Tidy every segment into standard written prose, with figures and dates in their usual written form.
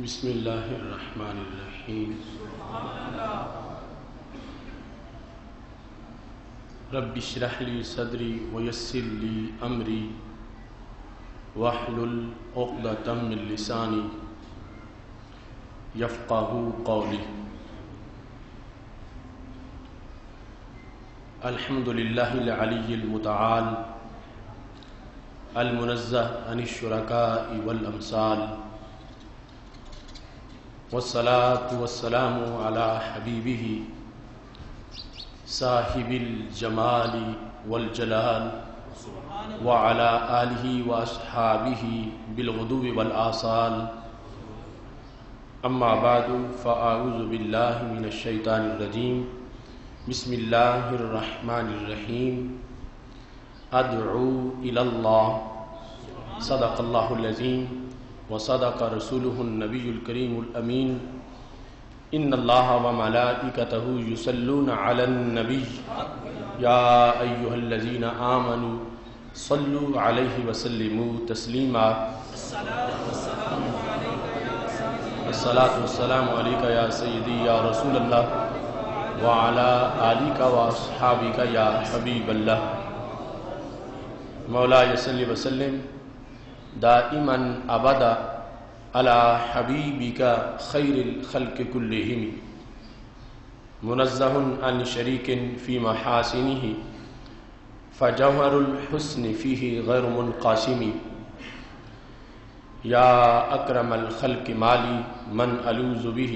بسم اللہ الرحمن الرحیم رب اشرح لی صدری ویسر لی امری واحلل عقدۃ من لسانی یفقہوا قولی۔ الحمد للہ العلی المتعال المنزہ عن الشرکاء والامثال، والصلاة والسلام على حبیبہ صاحب الجمال والجلال وعلى آلہ واصحابہ بالغدو والآصال، اما بعد فاعوذ باللہ من الشیطان الرجیم، بسم اللہ الرحمن الرحیم۔ ادعو الی اللہ، صدق اللہ العظیم وصدق رسولہ النبی الکریم الامین۔ ان اللہ وملائکتہ یصلون علی النبی یا ایہا الذین آمنوا صلوا علیہ وسلموا تسلیما۔ الصلاۃ والسلام علیک یا سیدی یا رسول اللہ وعلی آلک واصحابک یا حبیب اللہ۔ مولا صلی وسلم دائما ابدا علی حبیبک خیر الخلق کلہم، منزہ عن شریک فی محاسنہ فجوہر الحسن فیہ غیر منقاسم۔ یا اکرم الخلق مالی من الوذ بہ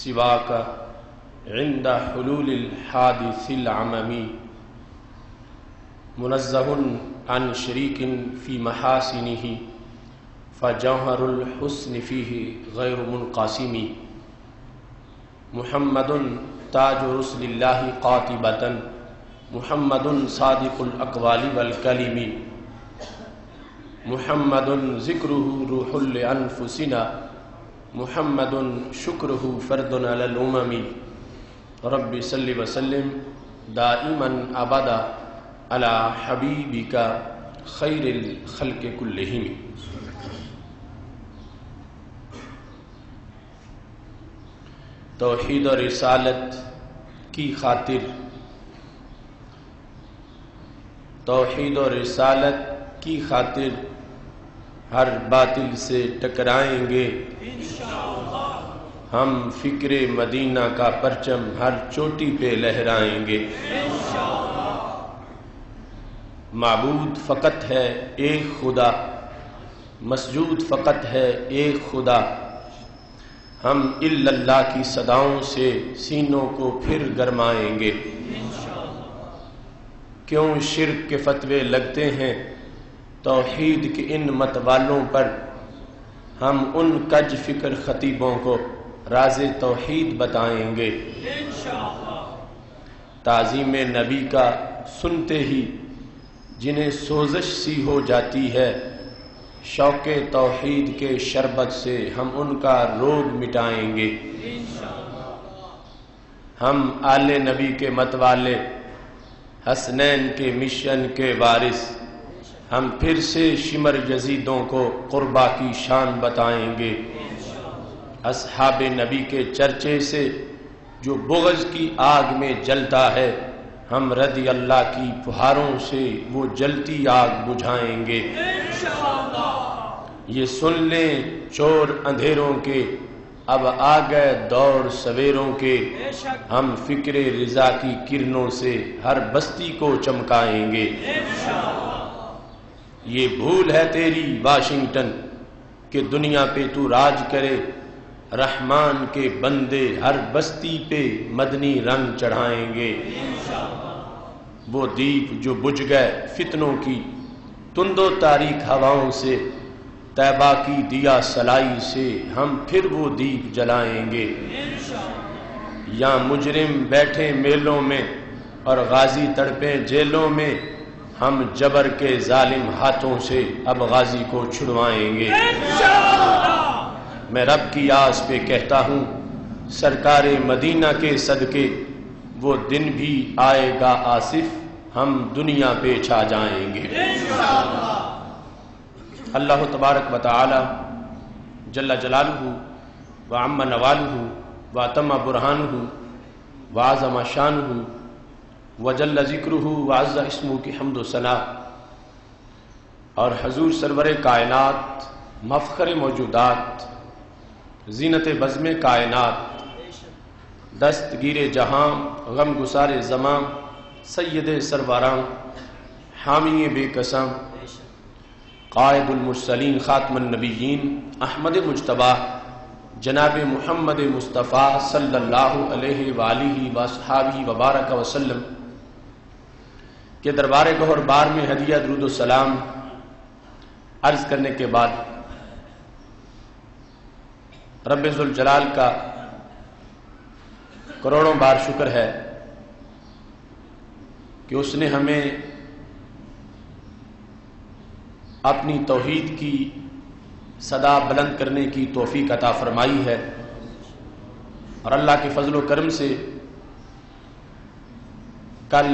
سواک عند حلول الحادث العممی، منزہ عن شریک فی محاسنہ فجوہر الحسن فیہ غیر منقاسم۔ محمد تاج رسل اللہ قاطبۃ، محمد صادق الاقوال والکلم، محمد ذکرہ روح لانفسنا، محمد شکرہ فرد علی الامم۔ رب صلی وسلم دائما ابدا علی حبیبک خیر الخلق کلہم۔ توحید و رسالت کی خاطر، توحید و رسالت کی خاطر ہر باطل سے ٹکرائیں گے ہم، فکر مدینہ کا پرچم ہر چوٹی پہ لہرائیں گے۔ معبود فقط ہے ایک خدا، مسجود فقط ہے ایک خدا، ہم الا اللہ کی صداؤں سے سینوں کو پھر گرمائیں گے۔ کیوں شرک کے فتوے لگتے ہیں توحید کے ان مت والوں پر، ہم ان کج فکر خطیبوں کو راز توحید بتائیں گے۔ تعظیم نبی کا سنتے ہی جنہیں سوزش سی ہو جاتی ہے، شوق توحید کے شربت سے ہم ان کا روگ مٹائیں گے۔ ہم آل نبی کے مت والے، حسنین کے مشن کے وارث، ہم پھر سے شمر یزیدوں کو قربا کی شان بتائیں گے۔ اصحاب نبی کے چرچے سے جو بغض کی آگ میں جلتا ہے، ہم رضی اللہ کی پھوہاروں سے وہ جلتی آگ بجھائیں گے۔ یہ سن لیں چور اندھیروں کے، اب آ گئے دور سویروں کے، ہم فکر رضا کی کرنوں سے ہر بستی کو چمکائیں گے۔ یہ بھول ہے تیری واشنگٹن کہ دنیا پہ تو راج کرے، رحمان کے بندے ہر بستی پہ مدنی رنگ چڑھائیں گے۔ وہ دیپ جو بجھ گئے فتنوں کی تند و تاریک ہواؤں سے، طیبہ کی دیا سلائی سے ہم پھر وہ دیپ جلائیں گے۔ یا مجرم بیٹھے میلوں میں اور غازی تڑپیں جیلوں میں، ہم جبر کے ظالم ہاتھوں سے اب غازی کو چھڑوائیں گے۔ میں رب کی آس پہ کہتا ہوں سرکار مدینہ کے صدقے، وہ دن بھی آئے گا آصف، ہم دنیا پہ چھا جائیں گے۔ اللہ تبارک و تعالی جل جلالہ وعم نوالہ واتم برہانہ وعظم شانہ وجل ذکرہ وعز اسمہ کی حمد و ثنا، اور حضور سرور کائنات، مفخر موجودات، زینت بزم کائنات، دستگیر جہاں، غم گسار زماں، سید سرواراں، حامی بے قسم، قائد المرسلین، خاتم النبیین، احمد مجتبیٰ، جناب محمد مصطفیٰ صلی اللہ علیہ وآلہ وصحبہ وبارک وسلم کے دربار گہر بار میں ہدیہ درود و سلام عرض کرنے کے بعد رب ذوالجلال کا کروڑوں بار شکر ہے کہ اس نے ہمیں اپنی توحید کی صدا بلند کرنے کی توفیق عطا فرمائی ہے، اور اللہ کے فضل و کرم سے کل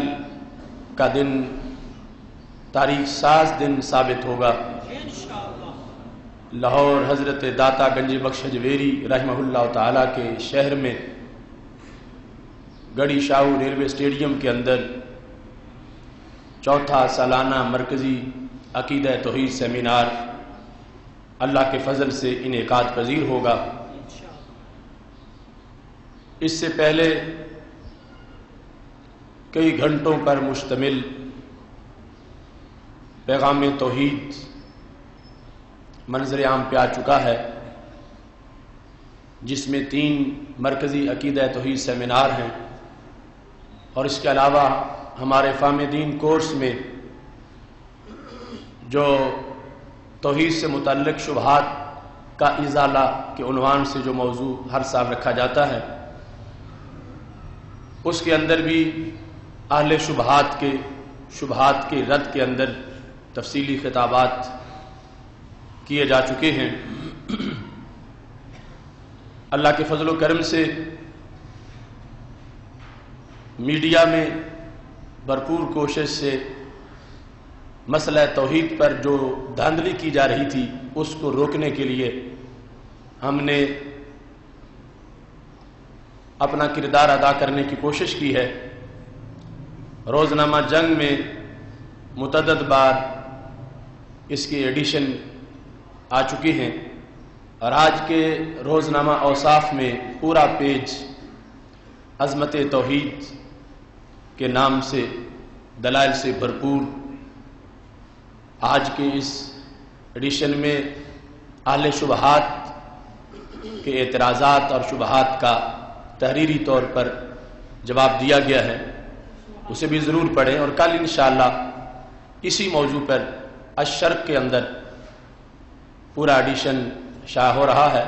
کا دن تاریخ ساز دن ثابت ہوگا۔ لاہور حضرت داتا گنج بخش حجویری رحمہ اللہ تعالیٰ کے شہر میں گڑھی شاہو ریلوے اسٹیڈیم کے اندر چوتھا سالانہ مرکزی عقیدہ توحید سیمینار اللہ کے فضل سے انعقاد پذیر ہوگا۔ اس سے پہلے کئی گھنٹوں پر مشتمل پیغام توحید منظر عام پہ آ چکا ہے، جس میں 3 مرکزی عقیدہ توحید سیمینار ہیں، اور اس کے علاوہ ہمارے فہم دین کورس میں جو توحید سے متعلق شبہات کا ازالہ کے عنوان سے جو موضوع ہر سال رکھا جاتا ہے، اس کے اندر بھی اہل شبہات کے رد کے اندر تفصیلی خطابات کیے جا چکے ہیں۔ اللہ کے فضل و کرم سے میڈیا میں بھرپور کوشش سے مسئلہ توحید پر جو دھاندلی کی جا رہی تھی اس کو روکنے کے لیے ہم نے اپنا کردار ادا کرنے کی کوشش کی ہے۔ روزنامہ جنگ میں متعدد بار اس کی ایڈیشن آ چکی ہیں، اور آج کے روزنامہ اوصاف میں پورا پیج عظمت توحید کے نام سے دلائل سے بھرپور آج کے اس ایڈیشن میں اہل شبہات کے اعتراضات اور شبہات کا تحریری طور پر جواب دیا گیا ہے، اسے بھی ضرور پڑھیں۔ اور کل انشاءاللہ اسی موضوع پر الشرق کے اندر پورا ایڈیشن شائع ہو رہا ہے۔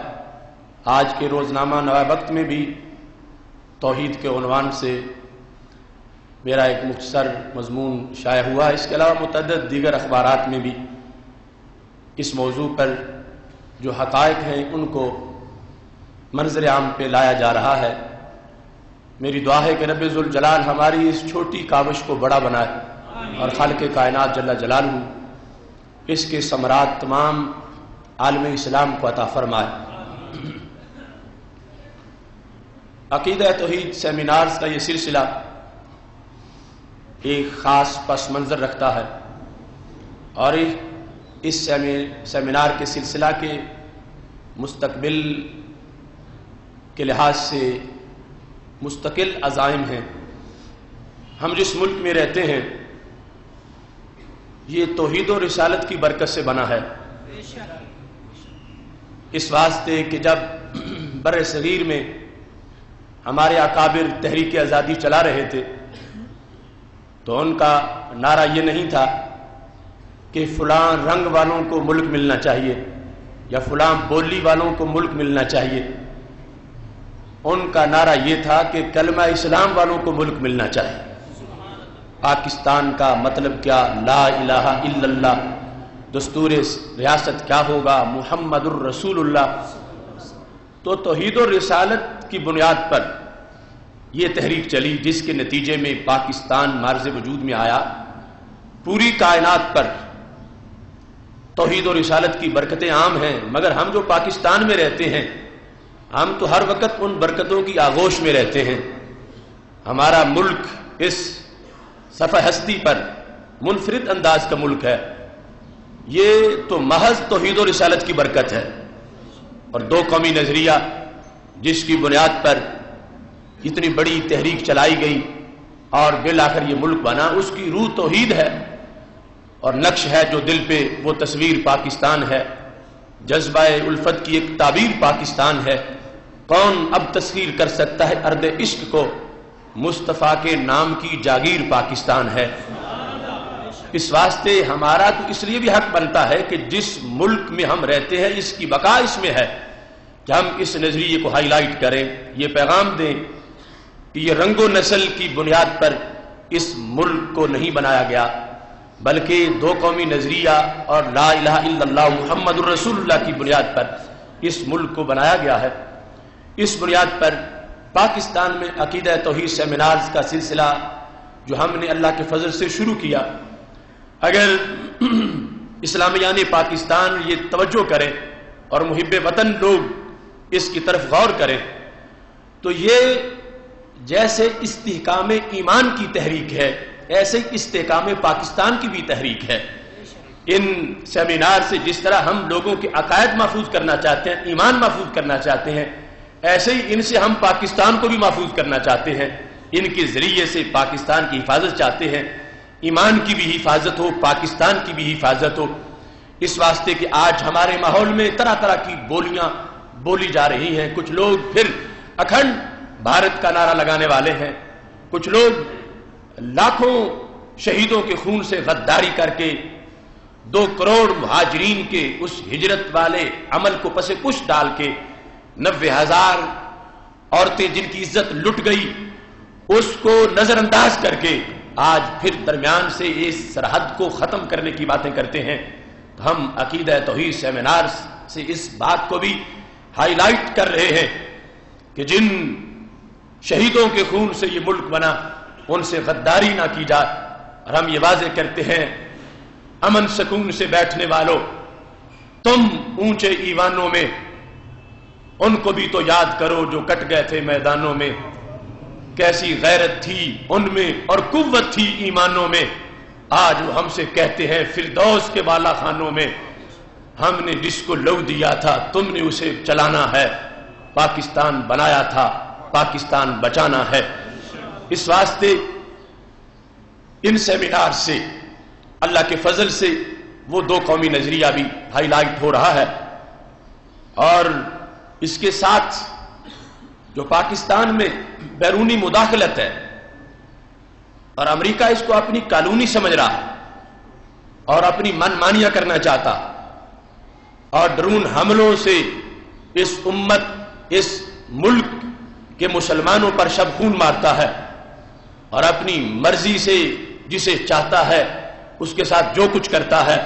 آج کے روزنامہ نوائے وقت میں بھی توحید کے عنوان سے میرا ایک مختصر مضمون شائع ہوا ہے۔ اس کے علاوہ متعدد دیگر اخبارات میں بھی اس موضوع پر جو حقائق ہیں ان کو منظر عام پہ لایا جا رہا ہے۔ میری دعا ہے کہ رب ذوالجلال ہماری اس چھوٹی کاوش کو بڑا بنائے، اور خالق کائنات جل جلالہ اس کے ثمرات تمام عالم اسلام کو عطا فرمائے۔ عقیدہ توحید سیمینارز کا یہ سلسلہ ایک خاص پس منظر رکھتا ہے، اور اس سیمینار کے سلسلہ کے مستقبل کے لحاظ سے مستقل عزائم ہیں۔ ہم جس ملک میں رہتے ہیں یہ توحید و رسالت کی برکت سے بنا ہے، اس واسطے کہ جب بر صغیر میں ہمارے اکابر تحریک آزادی چلا رہے تھے تو ان کا نعرہ یہ نہیں تھا کہ فلاں رنگ والوں کو ملک ملنا چاہیے یا فلاں بولی والوں کو ملک ملنا چاہیے، ان کا نعرہ یہ تھا کہ کلمہ اسلام والوں کو ملک ملنا چاہیے۔ پاکستان کا مطلب کیا؟ لا الہ الا اللہ۔ دستور ریاست کیا ہوگا؟ محمد الرسول اللہ۔ تو توحید و رسالت کی بنیاد پر یہ تحریک چلی، جس کے نتیجے میں پاکستان معرض وجود میں آیا۔ پوری کائنات پر توحید و رسالت کی برکتیں عام ہیں، مگر ہم جو پاکستان میں رہتے ہیں ہم تو ہر وقت ان برکتوں کی آغوش میں رہتے ہیں۔ ہمارا ملک اس صفحہ ہستی پر منفرد انداز کا ملک ہے، یہ تو محض توحید و رسالت کی برکت ہے، اور دو قومی نظریہ جس کی بنیاد پر اتنی بڑی تحریک چلائی گئی اور بالآخر یہ ملک بنا، اس کی روح توحید ہے اور نقش ہے جو دل پہ، وہ تصویر پاکستان ہے، جذبہ الفت کی ایک تعبیر پاکستان ہے۔ کون اب تسخیر کر سکتا ہے ارض عشق کو، مصطفیٰ کے نام کی جاگیر پاکستان ہے۔ اس واسطے ہمارا تو اس لیے بھی حق بنتا ہے کہ جس ملک میں ہم رہتے ہیں اس کی بقا اس میں ہے کہ ہم اس نظریے کو ہائی لائٹ کریں، یہ پیغام دیں کہ یہ رنگ و نسل کی بنیاد پر اس ملک کو نہیں بنایا گیا، بلکہ دو قومی نظریہ اور لا الہ الا اللہ محمد الرسول اللہ کی بنیاد پر اس ملک کو بنایا گیا ہے۔ اس بنیاد پر پاکستان میں عقیدہ توحید سیمینارز کا سلسلہ جو ہم نے اللہ کے فضل سے شروع کیا، اگر اسلامیان پاکستان یہ توجہ کریں اور محب وطن لوگ اس کی طرف غور کریں تو یہ جیسے استحکام ایمان کی تحریک ہے ایسے استحکام پاکستان کی بھی تحریک ہے۔ ان سیمینار سے جس طرح ہم لوگوں کے عقائد محفوظ کرنا چاہتے ہیں، ایمان محفوظ کرنا چاہتے ہیں، ایسے ہی ان سے ہم پاکستان کو بھی محفوظ کرنا چاہتے ہیں، ان کے ذریعے سے پاکستان کی حفاظت چاہتے ہیں، ایمان کی بھی حفاظت ہو، پاکستان کی بھی حفاظت ہو۔ اس واسطے کہ آج ہمارے ماحول میں طرح طرح کی بولیاں بولی جا رہی ہیں، کچھ لوگ پھر اکھنڈ بھارت کا نعرہ لگانے والے ہیں، کچھ لوگ لاکھوں شہیدوں کے خون سے غداری کر کے 2 کروڑ مہاجرین کے اس ہجرت والے عمل کو پس پش ڈال کے 90,000 عورتیں جن کی عزت لٹ گئی اس کو نظر انداز کر کے آج پھر درمیان سے اس سرحد کو ختم کرنے کی باتیں کرتے ہیں۔ تو ہم عقیدہ توحید سیمینار سے اس بات کو بھی ہائی لائٹ کر رہے ہیں کہ جن شہیدوں کے خون سے یہ ملک بنا ان سے غداری نہ کی جائے، اور ہم یہ واضح کرتے ہیں امن سکون سے بیٹھنے والوں، تم اونچے ایوانوں میں ان کو بھی تو یاد کرو جو کٹ گئے تھے میدانوں میں، کیسی غیرت تھی ان میں اور قوت تھی ایمانوں میں، آج وہ ہم سے کہتے ہیں فردوس کے بالا خانوں میں، ہم نے جس کو لو دیا تھا تم نے اسے چلانا ہے، پاکستان بنایا تھا پاکستان بچانا ہے۔ اس واسطے ان سیمینار سے اللہ کے فضل سے وہ 2 قومی نظریہ بھی ہائی لائٹ ہو رہا ہے، اور اس کے ساتھ جو پاکستان میں بیرونی مداخلت ہے اور امریکہ اس کو اپنی کالونی سمجھ رہا ہے اور اپنی من مانیاں کرنا چاہتا اور ڈرون حملوں سے اس امت، اس ملک کے مسلمانوں پر شب خون مارتا ہے اور اپنی مرضی سے جسے چاہتا ہے اس کے ساتھ جو کچھ کرتا ہے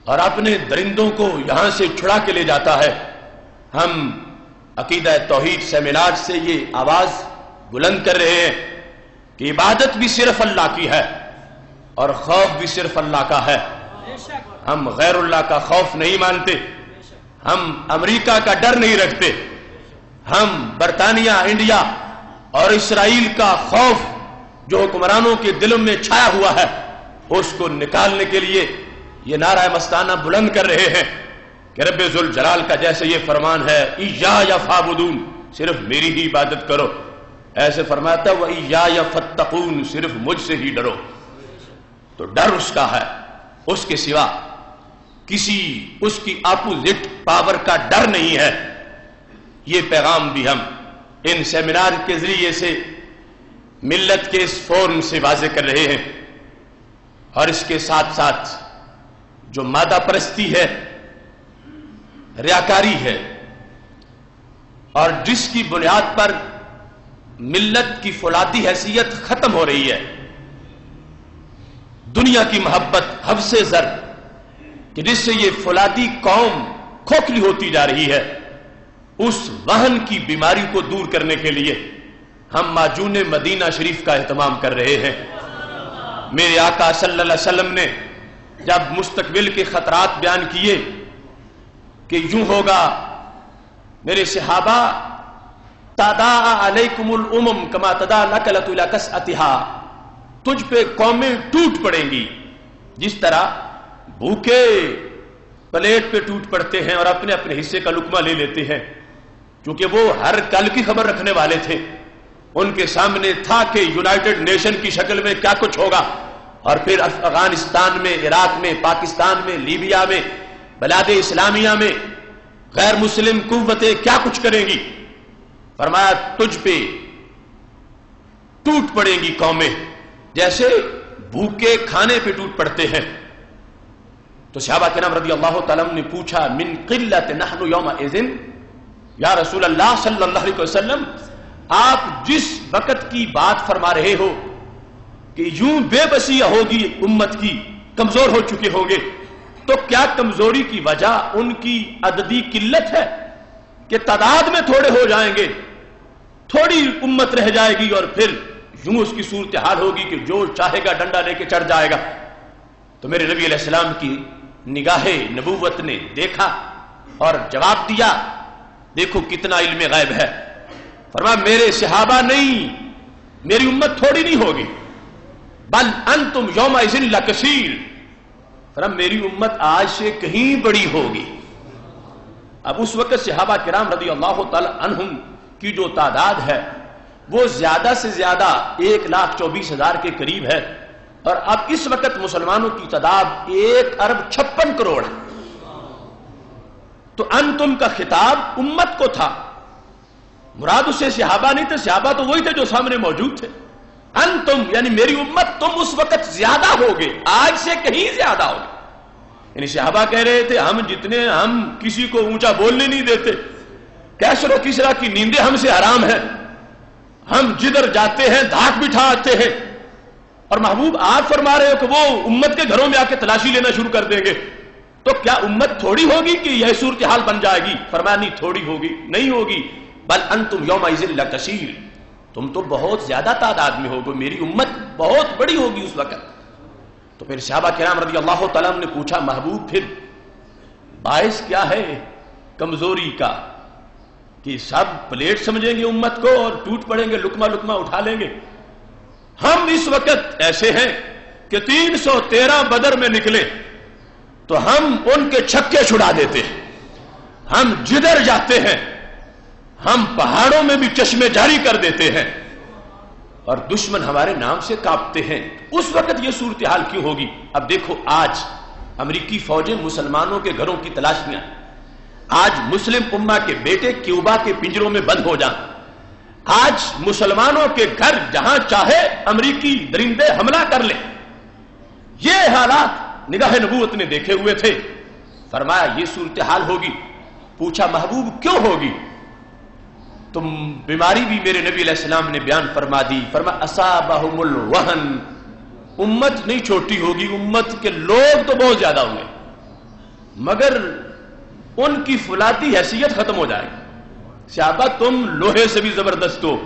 اور اپنے درندوں کو یہاں سے چھڑا کے لے جاتا ہے، ہم عقیدہ توحید سیمینار سے یہ آواز بلند کر رہے ہیں کہ عبادت بھی صرف اللہ کی ہے اور خوف بھی صرف اللہ کا ہے۔ ہم غیر اللہ کا خوف نہیں مانتے، ہم امریکہ کا ڈر نہیں رکھتے، ہم برطانیہ، انڈیا اور اسرائیل کا خوف جو حکمرانوں کے دلوں میں چھایا ہوا ہے اس کو نکالنے کے لیے یہ نعرہ مستانہ بلند کر رہے ہیں کہ رب ذوالجلال کا جیسے یہ فرمان ہے ایّایا فاعبدون، صرف میری ہی عبادت کرو، ایسے فرماتا ہے وَإِيَّايَ فَاتَّقُونَ، صرف مجھ سے ہی ڈرو۔ تو ڈر اس کا ہے، اس کے سوا کسی اس کی اپوزٹ پاور کا ڈر نہیں ہے۔ یہ پیغام بھی ہم ان سیمینار کے ذریعے سے ملت کے اس فورم سے واضح کر رہے ہیں، اور اس کے ساتھ ساتھ جو مادہ پرستی ہے، ریاکاری ہے، اور جس کی بنیاد پر ملت کی فولادی حیثیت ختم ہو رہی ہے، دنیا کی محبت حفظ زر کہ جس سے یہ فولادی قوم کھوکھلی ہوتی جا رہی ہے، اس وہن کی بیماری کو دور کرنے کے لیے ہم ماجون مدینہ شریف کا اہتمام کر رہے ہیں۔ میرے آقا صلی اللہ علیہ وسلم نے جب مستقبل کے خطرات بیان کیے کہ یوں ہوگا میرے صحابہ، تداعی علیکم الامم کما تداعی الاکلۃ الی کسأتھا، تجھ پہ قومیں ٹوٹ پڑیں گی جس طرح بھوکے پلیٹ پہ ٹوٹ پڑتے ہیں اور اپنے اپنے حصے کا لقمہ لے لیتے ہیں، کیونکہ وہ ہر کل کی خبر رکھنے والے تھے، ان کے سامنے تھا کہ یونائٹڈ نیشن کی شکل میں کیا کچھ ہوگا، اور پھر افغانستان میں، عراق میں، پاکستان میں، لیبیا میں، بلاد اسلامیہ میں غیر مسلم قوتیں کیا کچھ کریں گی۔ فرمایا تجھ پہ ٹوٹ پڑیں گی قومیں جیسے بھوکے کھانے پہ ٹوٹ پڑتے ہیں۔ تو صحابہ کرام رضی اللہ تعالیٰ عنہ نے پوچھا من قلت نحن یومئذ، یا رسول اللہ صلی اللہ علیہ وسلم، آپ جس وقت کی بات فرما رہے ہو کہ یوں بے بسی ہوگی امت کی، کمزور ہو چکے ہوں گے، تو کیا کمزوری کی وجہ ان کی عددی قلت ہے کہ تعداد میں تھوڑے ہو جائیں گے، تھوڑی امت رہ جائے گی اور پھر یوں اس کی صورتحال ہوگی کہ جو چاہے گا ڈنڈا لے کے چڑھ جائے گا؟ تو میرے نبی علیہ السلام کی نگاہ نبوت نے دیکھا اور جواب دیا، دیکھو کتنا علم غیب ہے۔ فرمایا میرے صحابہ نہیں، میری امت تھوڑی نہیں ہوگی، بل انتم یومئذ لکثیر، فرمایا میری امت آج سے کہیں بڑی ہوگی۔ اب اس وقت صحابہ کرام رضی اللہ تعالی عنہم کی جو تعداد ہے وہ زیادہ سے زیادہ 1,24,000 کے قریب ہے، اور اب اس وقت مسلمانوں کی تعداد 1,56,00,000,000 ہے۔ تو انتم کا خطاب امت کو تھا، مراد اس سے صحابہ نہیں تھے، صحابہ تو وہی تھے جو سامنے موجود تھے۔ انتم یعنی میری امت، تم اس وقت زیادہ ہوگے، آج سے کہیں زیادہ ہوگے۔ یعنی صحابہ کہہ رہے تھے ہم کسی کو اونچا بولنے نہیں دیتے، کیسر و کسرا کی نیندیں ہم سے حرام ہیں، ہم جدھر جاتے ہیں دھاک بٹھا آتے ہیں، اور محبوب آپ فرما رہے ہو کہ وہ امت کے گھروں میں آ کے تلاشی لینا شروع کر دیں گے، تو کیا امت تھوڑی ہوگی کہ یہ صورتحال بن جائے گی؟ فرمایا نہیں تھوڑی ہوگی، نہیں ہوگی، بل انتم یومئذ لکثیر، تم تو بہت زیادہ تعداد میں ہوگے، میری امت بہت بڑی ہوگی اس وقت۔ تو پھر صحابہ کرام رضی اللہ تعالیٰ عنہ نے پوچھا محبوب پھر باعث کیا ہے کمزوری کا کہ سب پلیٹ سمجھیں گے امت کو اور ٹوٹ پڑیں گے، لقمہ لقمہ اٹھا لیں گے؟ ہم اس وقت ایسے ہیں کہ 313 بدر میں نکلے تو ہم ان کے چھکے چھڑا دیتے ہیں، ہم جدھر جاتے ہیں ہم پہاڑوں میں بھی چشمے جاری کر دیتے ہیں اور دشمن ہمارے نام سے کانپتے ہیں۔ اس وقت یہ صورتحال کیوں ہوگی؟ اب دیکھو آج امریکی فوجیں مسلمانوں کے گھروں کی تلاشیاں، آج مسلم امہ کے بیٹے کیوبا کے پنجروں میں بند ہو جائیں، آج مسلمانوں کے گھر جہاں چاہے امریکی درندے حملہ کر لیں، یہ حالات نگاہ نبوت نے دیکھے ہوئے تھے۔ فرمایا یہ صورتحال ہوگی۔ پوچھا محبوب کیوں ہوگی؟ تم بیماری بھی میرے نبی علیہ السلام نے بیان فرما دی، فرمایا اصابہم الوہن، امت نہیں چھوٹی ہوگی، امت کے لوگ تو بہت زیادہ ہوں گے مگر ان کی فلاتی حیثیت ختم ہو جائے گی۔ صحابہ تم لوہے سے بھی زبردست ہو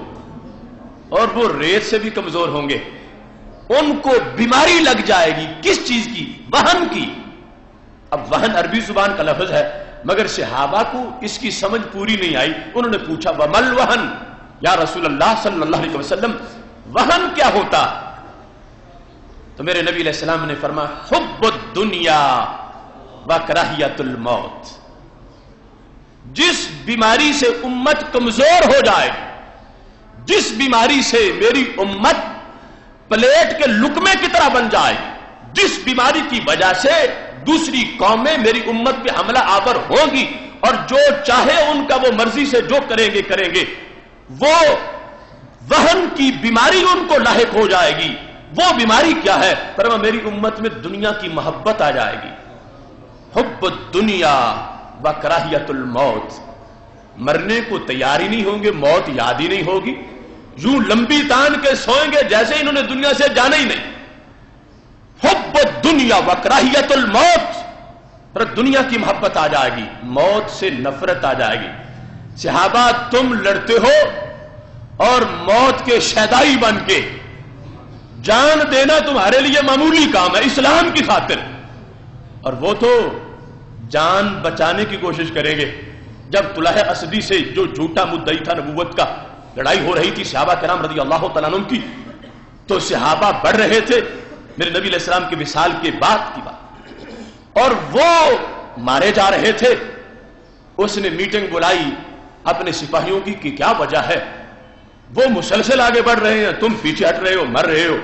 اور وہ ریت سے بھی کمزور ہوں گے، ان کو بیماری لگ جائے گی، کس چیز کی؟ وہن کی۔ اب وہن عربی زبان کا لفظ ہے مگر صحابہ کو اس کی سمجھ پوری نہیں آئی، انہوں نے پوچھا ومل وہن، یا رسول اللہ صلی اللہ علیہ وسلم وہن کیا ہوتا؟ تو میرے نبی علیہ السلام نے فرمایا حب الدنیا و کراہیت الموت۔ جس بیماری سے امت کمزور ہو جائے، جس بیماری سے میری امت پلیٹ کے لقمے کی طرح بن جائے، جس بیماری کی وجہ سے دوسری قومیں میری امت پہ حملہ آور ہوں گی اور جو چاہے ان کا وہ مرضی سے جو کریں گے، وہ وہن کی بیماری ان کو لاحق ہو جائے گی۔ وہ بیماری کیا ہے؟ فرمایا میری امت میں دنیا کی محبت آ جائے گی، حب الدنیا و کراہیت الموت، مرنے کو تیار ہی نہیں ہوں گے، موت یاد ہی نہیں ہوگی، یوں لمبی تان کے سوئیں گے جیسے انہوں نے دنیا سے جانا ہی نہیں۔ حب الدنیا و کراہیت الموت، پر دنیا کی محبت آ جائے گی، موت سے نفرت آ جائے گی۔ صحابہ تم لڑتے ہو اور موت کے شیدائی بن کے، جان دینا تمہارے لیے معمولی کام ہے اسلام کی خاطر، اور وہ تو جان بچانے کی کوشش کریں گے. جب طلحہ اسدی سے جو جھوٹا مدعی تھا نبوت کا لڑائی ہو رہی تھی صحابہ کرام رضی اللہ تعالیٰ عنہ کی, تو صحابہ بڑھ رہے تھے میرے نبی علیہ السلام کے وصال کے بعد کی بات, اور وہ مارے جا رہے تھے. اس نے میٹنگ بلائی اپنے سپاہیوں کی کہ کیا وجہ ہے, وہ مسلسل آگے بڑھ رہے ہیں, تم پیچھے ہٹ رہے ہو, مر رہے ہو.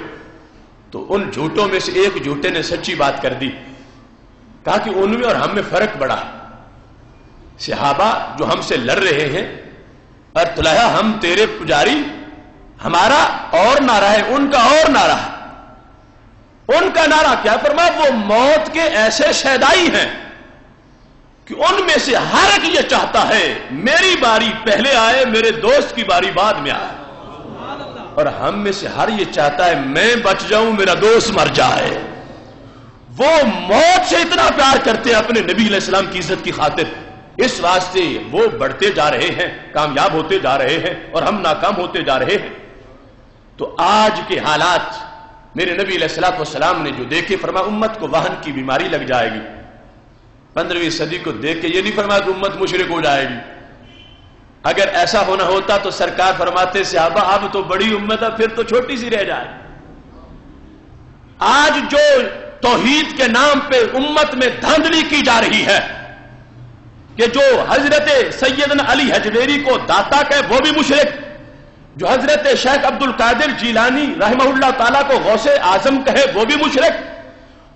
تو ان جھوٹوں میں سے ایک جھوٹے نے سچی بات کر دی, کہا کہ ان میں اور ہم میں فرق بڑا ہے. صحابہ جو ہم سے لڑ رہے ہیں, اور طلحہ ہم تیرے پجاری, ہمارا اور نعرہ ہے, ان کا اور نعرہ ہے. ان کا نعرہ کیا فرمایا, وہ موت کے ایسے شیدائی ہیں کہ ان میں سے ہر ایک یہ چاہتا ہے میری باری پہلے آئے, میرے دوست کی باری بعد میں آئے. اور ہم میں سے ہر یہ چاہتا ہے میں بچ جاؤں, میرا دوست مر جائے. وہ موت سے اتنا پیار کرتے ہیں اپنے نبی علیہ السلام کی عزت کی خاطر, اس واسطے وہ بڑھتے جا رہے ہیں, کامیاب ہوتے جا رہے ہیں, اور ہم ناکام ہوتے جا رہے ہیں. تو آج کے حالات میرے نبی علیہ السلام نے جو دیکھے, فرمایا امت کو وہن کی بیماری لگ جائے گی. 15ویں صدی کو دیکھ کے یہ نہیں فرمایا کہ امت مشرک ہو جائے گی. اگر ایسا ہونا ہوتا تو سرکار فرماتے صحابہ اب تو بڑی امت ہے, پھر تو چھوٹی سی رہ جائے. آج جو توحید کے نام پہ امت میں دھاندلی کی جا رہی ہے کہ جو حضرت سیدنا علی حجویری کو داتا کہے وہ بھی مشرک, جو حضرت شیخ عبد القادر جیلانی رحمہ اللہ تعالیٰ کو غوث اعظم کہے وہ بھی مشرک,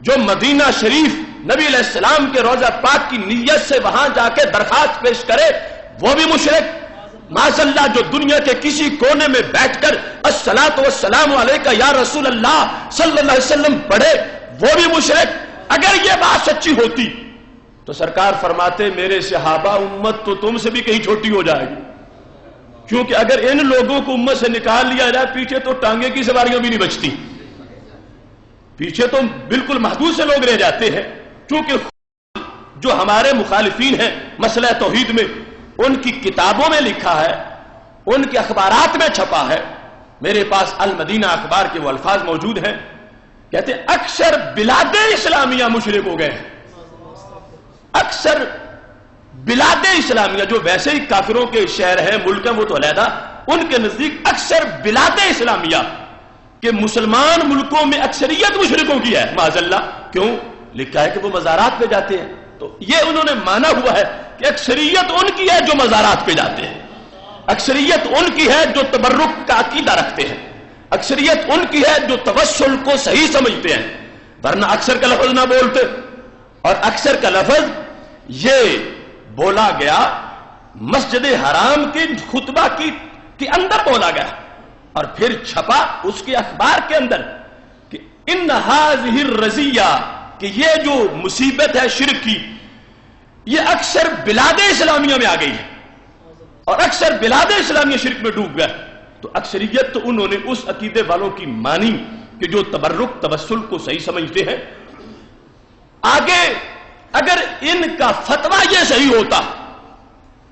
جو مدینہ شریف نبی علیہ السلام کے روضہ پاک کی نیت سے وہاں جا کے درخواست پیش کرے وہ بھی مشرک. معاذ اللہ جو دنیا کے کسی کونے میں بیٹھ کر الصلاۃ والسلام علیکہ یا رسول اللہ صلی اللہ علیہ وسلم پڑھے وہ بھی مشرک. اگر یہ بات سچی ہوتی تو سرکار فرماتے میرے صحابہ امت تو تم سے بھی کہیں چھوٹی ہو جائے گی, کیونکہ اگر ان لوگوں کو امت سے نکال لیا جائے پیچھے تو ٹانگے کی سواریاں بھی نہیں بچتی, پیچھے تو بالکل محدود سے لوگ رہ جاتے ہیں. کیونکہ جو ہمارے مخالفین ہیں مسئلہ توحید میں, ان کی کتابوں میں لکھا ہے, ان کے اخبارات میں چھپا ہے. میرے پاس المدینہ اخبار کے وہ الفاظ موجود ہیں, کہتے ہیں اکثر بلاد اسلامیہ مشرک ہو گئے ہیں. اکثر بلاد اسلامیہ جو ویسے ہی کافروں کے شہر ہیں, ملک ہیں, وہ تو علیحدہ, ان کے نزدیک اکثر بلاد اسلامیہ کہ مسلمان ملکوں میں اکثریت مشرکوں کی ہے. معاذ اللہ, کیوں؟ لکھا ہے کہ وہ مزارات پہ جاتے ہیں. تو یہ انہوں نے مانا ہوا ہے کہ اکثریت ان کی ہے جو مزارات پہ جاتے ہیں, اکثریت ان کی ہے جو تبرک کا عقیدہ رکھتے ہیں, اکثریت ان کی ہے جو توسل کو صحیح سمجھتے ہیں. ورنہ اکثر کا لفظ نہ بولتے, اور اکثر کا لفظ یہ بولا گیا مسجد حرام کے خطبہ کے اندر بولا گیا, اور پھر چھپا اس کے اخبار کے اندر کہ ان هذه الرزیہ, کہ یہ جو مصیبت ہے شرک کی یہ اکثر بلاد اسلامیہ میں آ گئی ہے, اور اکثر بلاد اسلامیہ شرک میں ڈوب گئے. تو اکثریت تو انہوں نے اس عقیدے والوں کی مانی کہ جو تبرک توسل کو صحیح سمجھتے ہیں. آگے اگر ان کا فتویٰ یہ صحیح ہوتا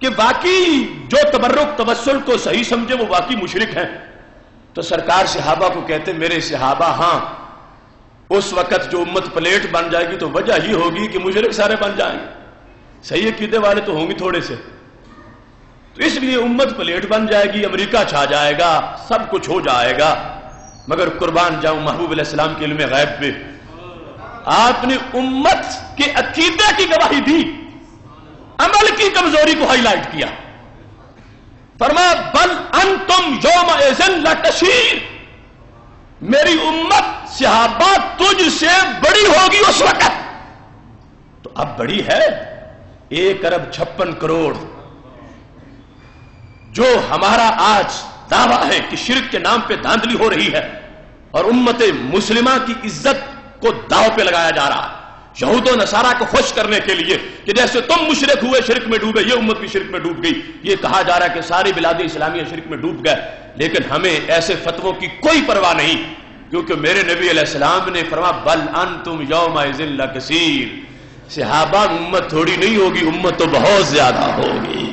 کہ واقعی جو تبرک توسل کو صحیح سمجھے وہ واقعی مشرک ہیں, تو سرکار صحابہ کو کہتے میرے صحابہ ہاں اس وقت جو امت پلیٹ بن جائے گی تو وجہ ہی ہوگی کہ مشرک سارے بن جائیں گے, صحیح عقیدے والے تو ہوں گے تھوڑے سے. تو اس لیے امت پلیٹ بن جائے گی, امریکہ چھا جائے گا, سب کچھ ہو جائے گا. مگر قربان جاؤں محبوب علیہ السلام کے علم غیب پہ, آپ نے امت کے عقیدے کی گواہی دی, عمل کی کمزوری کو ہائی لائٹ کیا. فرمایا بل انتم یومئذ لتشیر, میری امت صحابہ تجھ سے بڑی ہوگی اس وقت. تو اب بڑی ہے 1.56 ارب. جو ہمارا آج دعویٰ ہے کہ شرک کے نام پہ دھاندلی ہو رہی ہے اور امت مسلمہ کی عزت کو داؤ پہ لگایا جا رہا ہے یہود و نصارہ کو خوش کرنے کے لیے کہ جیسے تم مشرک ہوئے شرک میں ڈوبے, یہ امت بھی شرک میں ڈوب گئی. یہ کہا جا رہا ہے کہ ساری بلاد اسلامیہ شرک میں ڈوب گئے, لیکن ہمیں ایسے فتووں کی کوئی پرواہ نہیں, کیونکہ میرے نبی علیہ السلام نے فرمایا بل انتم یومئذ لکثیر, صحابہ امت تھوڑی نہیں ہوگی, امت تو بہت زیادہ ہوگی.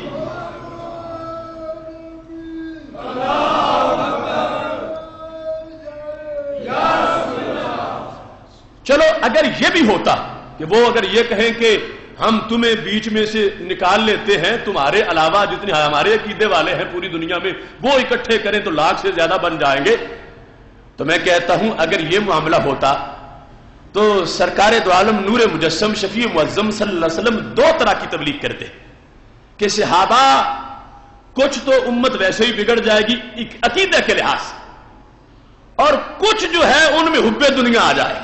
چلو اگر یہ بھی ہوتا کہ وہ اگر یہ کہیں کہ ہم تمہیں بیچ میں سے نکال لیتے ہیں، تمہارے علاوہ جتنے ہمارے عقیدے والے ہیں پوری دنیا میں وہ اکٹھے کریں تو 1,00,000 سے زیادہ بن جائیں گے، تو میں کہتا ہوں اگر یہ معاملہ ہوتا تو سرکار دو عالم نور مجسم شفیع معظم صلی اللہ علیہ وسلم 2 طرح کی تبلیغ کرتے کہ صحابہ کچھ تو امت ویسے ہی بگڑ جائے گی عقیدے کے لحاظ سے، اور کچھ جو ہے ان میں حب دنیا آ جائے گی۔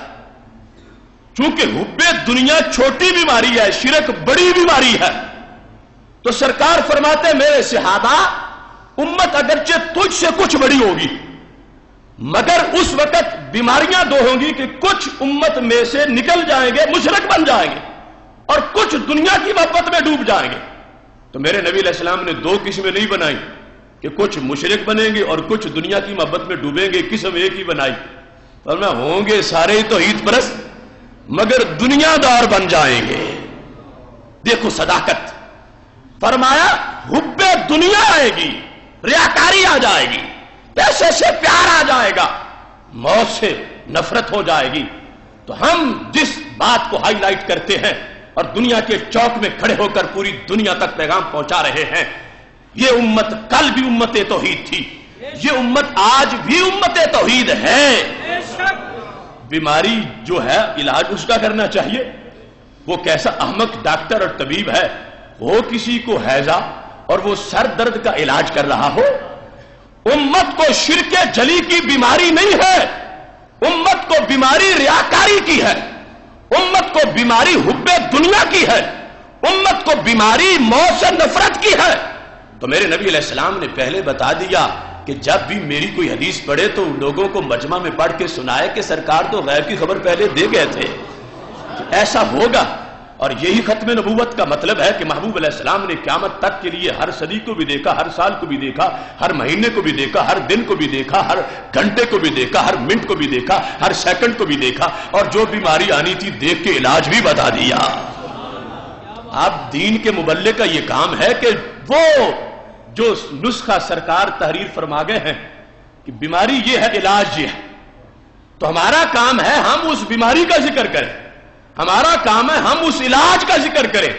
چونکہ حب دنیا چھوٹی بیماری ہے، شرک بڑی بیماری ہے، تو سرکار فرماتے میرے صحابہ امت اگرچہ تجھ سے کچھ بڑی ہوگی مگر اس وقت بیماریاں 2 ہوں گی کہ کچھ امت میں سے نکل جائیں گے، مشرک بن جائیں گے، اور کچھ دنیا کی محبت میں ڈوب جائیں گے۔ تو میرے نبی علیہ السلام نے 2 قسمیں نہیں بنائی کہ کچھ مشرک بنیں گے اور کچھ دنیا کی محبت میں ڈوبیں گے، قسم ایک ہی بنائی، فرمایا ہوں گے سارے ہی توحید پرست مگر دنیا دار بن جائیں گے۔ دیکھو صداقت، فرمایا حب دنیا آئے گی، ریاکاری آ جائے گی، پیسے سے پیار آ جائے گا، موت سے نفرت ہو جائے گی۔ تو ہم جس بات کو ہائی لائٹ کرتے ہیں اور دنیا کے چوک میں کھڑے ہو کر پوری دنیا تک پیغام پہنچا رہے ہیں، یہ امت کل بھی امت توحید تھی، یہ امت آج بھی امت توحید ہے۔ بیماری جو ہے علاج اس کا کرنا چاہیے۔ وہ کیسا احمق ڈاکٹر اور طبیب ہے، وہ کسی کو ہیضہ اور وہ سر درد کا علاج کر رہا ہو؟ امت کو شرک جلی کی بیماری نہیں ہے، امت کو بیماری ریاکاری کی ہے، امت کو بیماری حب دنیا کی ہے، امت کو بیماری موت سے نفرت کی ہے۔ تو میرے نبی علیہ السلام نے پہلے بتا دیا کہ جب بھی میری کوئی حدیث پڑھے تو لوگوں کو مجمع میں پڑھ کے سنائے کہ سرکار تو غیب کی خبر پہلے دے گئے تھے کہ ایسا ہوگا۔ اور یہی ختم نبوت کا مطلب ہے کہ محبوب علیہ السلام نے قیامت تک کے لیے ہر صدی کو بھی دیکھا، ہر سال کو بھی دیکھا، ہر مہینے کو بھی دیکھا، ہر دن کو بھی دیکھا، ہر گھنٹے کو بھی دیکھا، ہر منٹ کو بھی دیکھا، ہر سیکنڈ کو بھی دیکھا، اور جو بیماری آنی تھی دیکھ کے علاج بھی بتا دیا۔ اب دین کے مبلغ کا یہ کام ہے کہ وہ جو نسخہ سرکار تحریر فرما گئے ہیں کہ بیماری یہ ہے، علاج یہ ہے، تو ہمارا کام ہے ہم اس بیماری کا ذکر کریں، ہمارا کام ہے ہم اس علاج کا ذکر کریں۔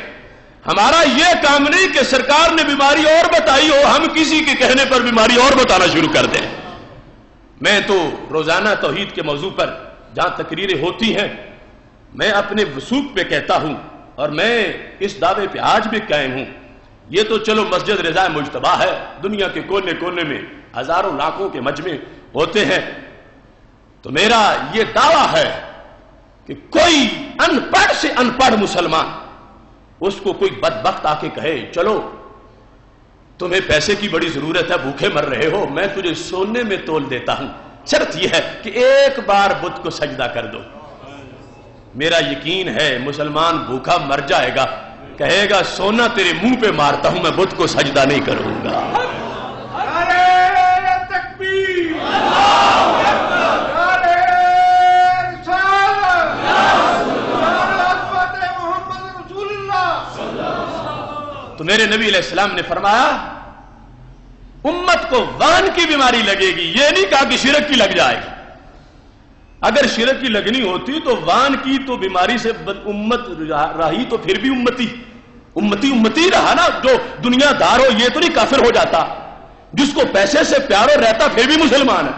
ہمارا یہ کام نہیں کہ سرکار نے بیماری اور بتائی ہو ہم کسی کے کہنے پر بیماری اور بتانا شروع کر دیں۔ میں تو روزانہ توحید کے موضوع پر جہاں تقریریں ہوتی ہیں میں اپنے وثوق پہ کہتا ہوں، اور میں اس دعوے پہ آج بھی قائم ہوں۔ یہ تو چلو مسجد رضا مجتبیٰ ہے، دنیا کے کونے کونے میں ہزاروں لاکھوں کے مجمع ہوتے ہیں، تو میرا یہ دعویٰ ہے کہ کوئی ان پڑھ سے ان پڑھ مسلمان اس کو کوئی بدبخت آ کے کہے چلو تمہیں پیسے کی بڑی ضرورت ہے، بھوکے مر رہے ہو، میں تجھے سونے میں تول دیتا ہوں، شرط یہ ہے کہ ایک بار بت کو سجدہ کر دو۔ میرا یقین ہے مسلمان بھوکا مر جائے گا، کہے گا سونا تیرے منہ پہ مارتا ہوں، میں بت کو سجدہ نہیں کروں گا۔ تو میرے نبی علیہ السلام نے فرمایا امت کو وہن کی بیماری لگے گی، یہ نہیں کہا کہ شرک کی لگ جائے گی۔ اگر شرک کی لگنی ہوتی تو وہن کی تو بیماری سے امت رہی تو پھر بھی امتی رہا نا۔ جو دنیا دار ہو یہ تو نہیں کافر ہو جاتا، جس کو پیسے سے پیار ہو رہتا پھر بھی مسلمان ہے،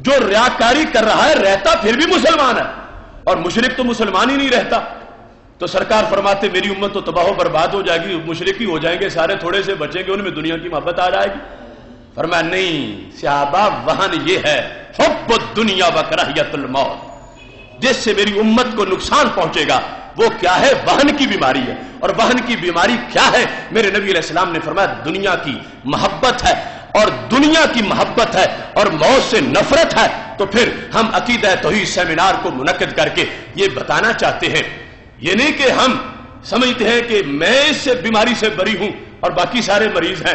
جو ریاکاری کر رہا ہے رہتا پھر بھی مسلمان ہے، اور مشرک تو مسلمان ہی نہیں رہتا۔ تو سرکار فرماتے میری امت تو تباہ و برباد ہو جائے گی، مشرک ہی ہو جائیں گے سارے، تھوڑے سے بچیں گے، ان میں دنیا کی محبت آ جائے گی۔ فرمایا نہیں صحابہ، وہن یہ ہے حب الدنیا و کراہیت الموت، جس سے میری امت کو نقصان پہنچے گا وہ کیا ہے؟ وہن کی بیماری ہے۔ اور وہن کی بیماری کیا ہے؟ میرے نبی علیہ السلام نے فرمایا دنیا کی محبت ہے، اور دنیا کی محبت ہے اور موت سے نفرت ہے۔ تو پھر ہم عقیدہ توحید سیمینار کو منعقد کر کے یہ بتانا چاہتے ہیں، یہ نہیں کہ ہم سمجھتے ہیں کہ میں اس سے بیماری سے بری ہوں اور باقی سارے مریض ہیں،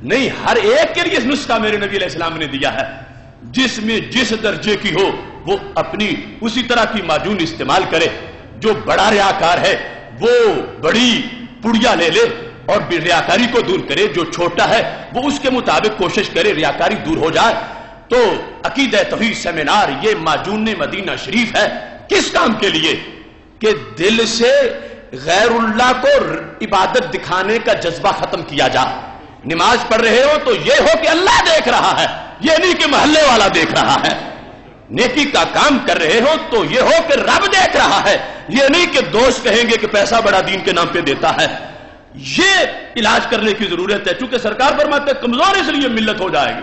نہیں، ہر ایک کے لیے اس نسخہ میرے نبی علیہ السلام نے دیا ہے، جس میں جس درجے کی ہو وہ اپنی اسی طرح کی معجون استعمال کرے۔ جو بڑا ریاکار ہے وہ بڑی پڑیا لے لے اور ریاکاری کو دور کرے، جو چھوٹا ہے وہ اس کے مطابق کوشش کرے ریاکاری دور ہو جائے۔ تو عقیدہ توحید سیمینار یہ معجون مدینہ شریف ہے، کس کام کے لیے؟ کہ دل سے غیر اللہ کو عبادت دکھانے کا جذبہ ختم کیا جا. نماز پڑھ رہے ہو تو یہ ہو کہ اللہ دیکھ رہا ہے، یہ نہیں کہ محلے والا دیکھ رہا ہے. نیکی کا کام کر رہے ہو تو یہ ہو کہ رب دیکھ رہا ہے، یہ نہیں کہ دوست کہیں گے کہ پیسہ بڑا دین کے نام پہ دیتا ہے. یہ علاج کرنے کی ضرورت ہے. چونکہ سرکار فرماتے ہیں کمزور اس لیے ملت ہو جائے گی.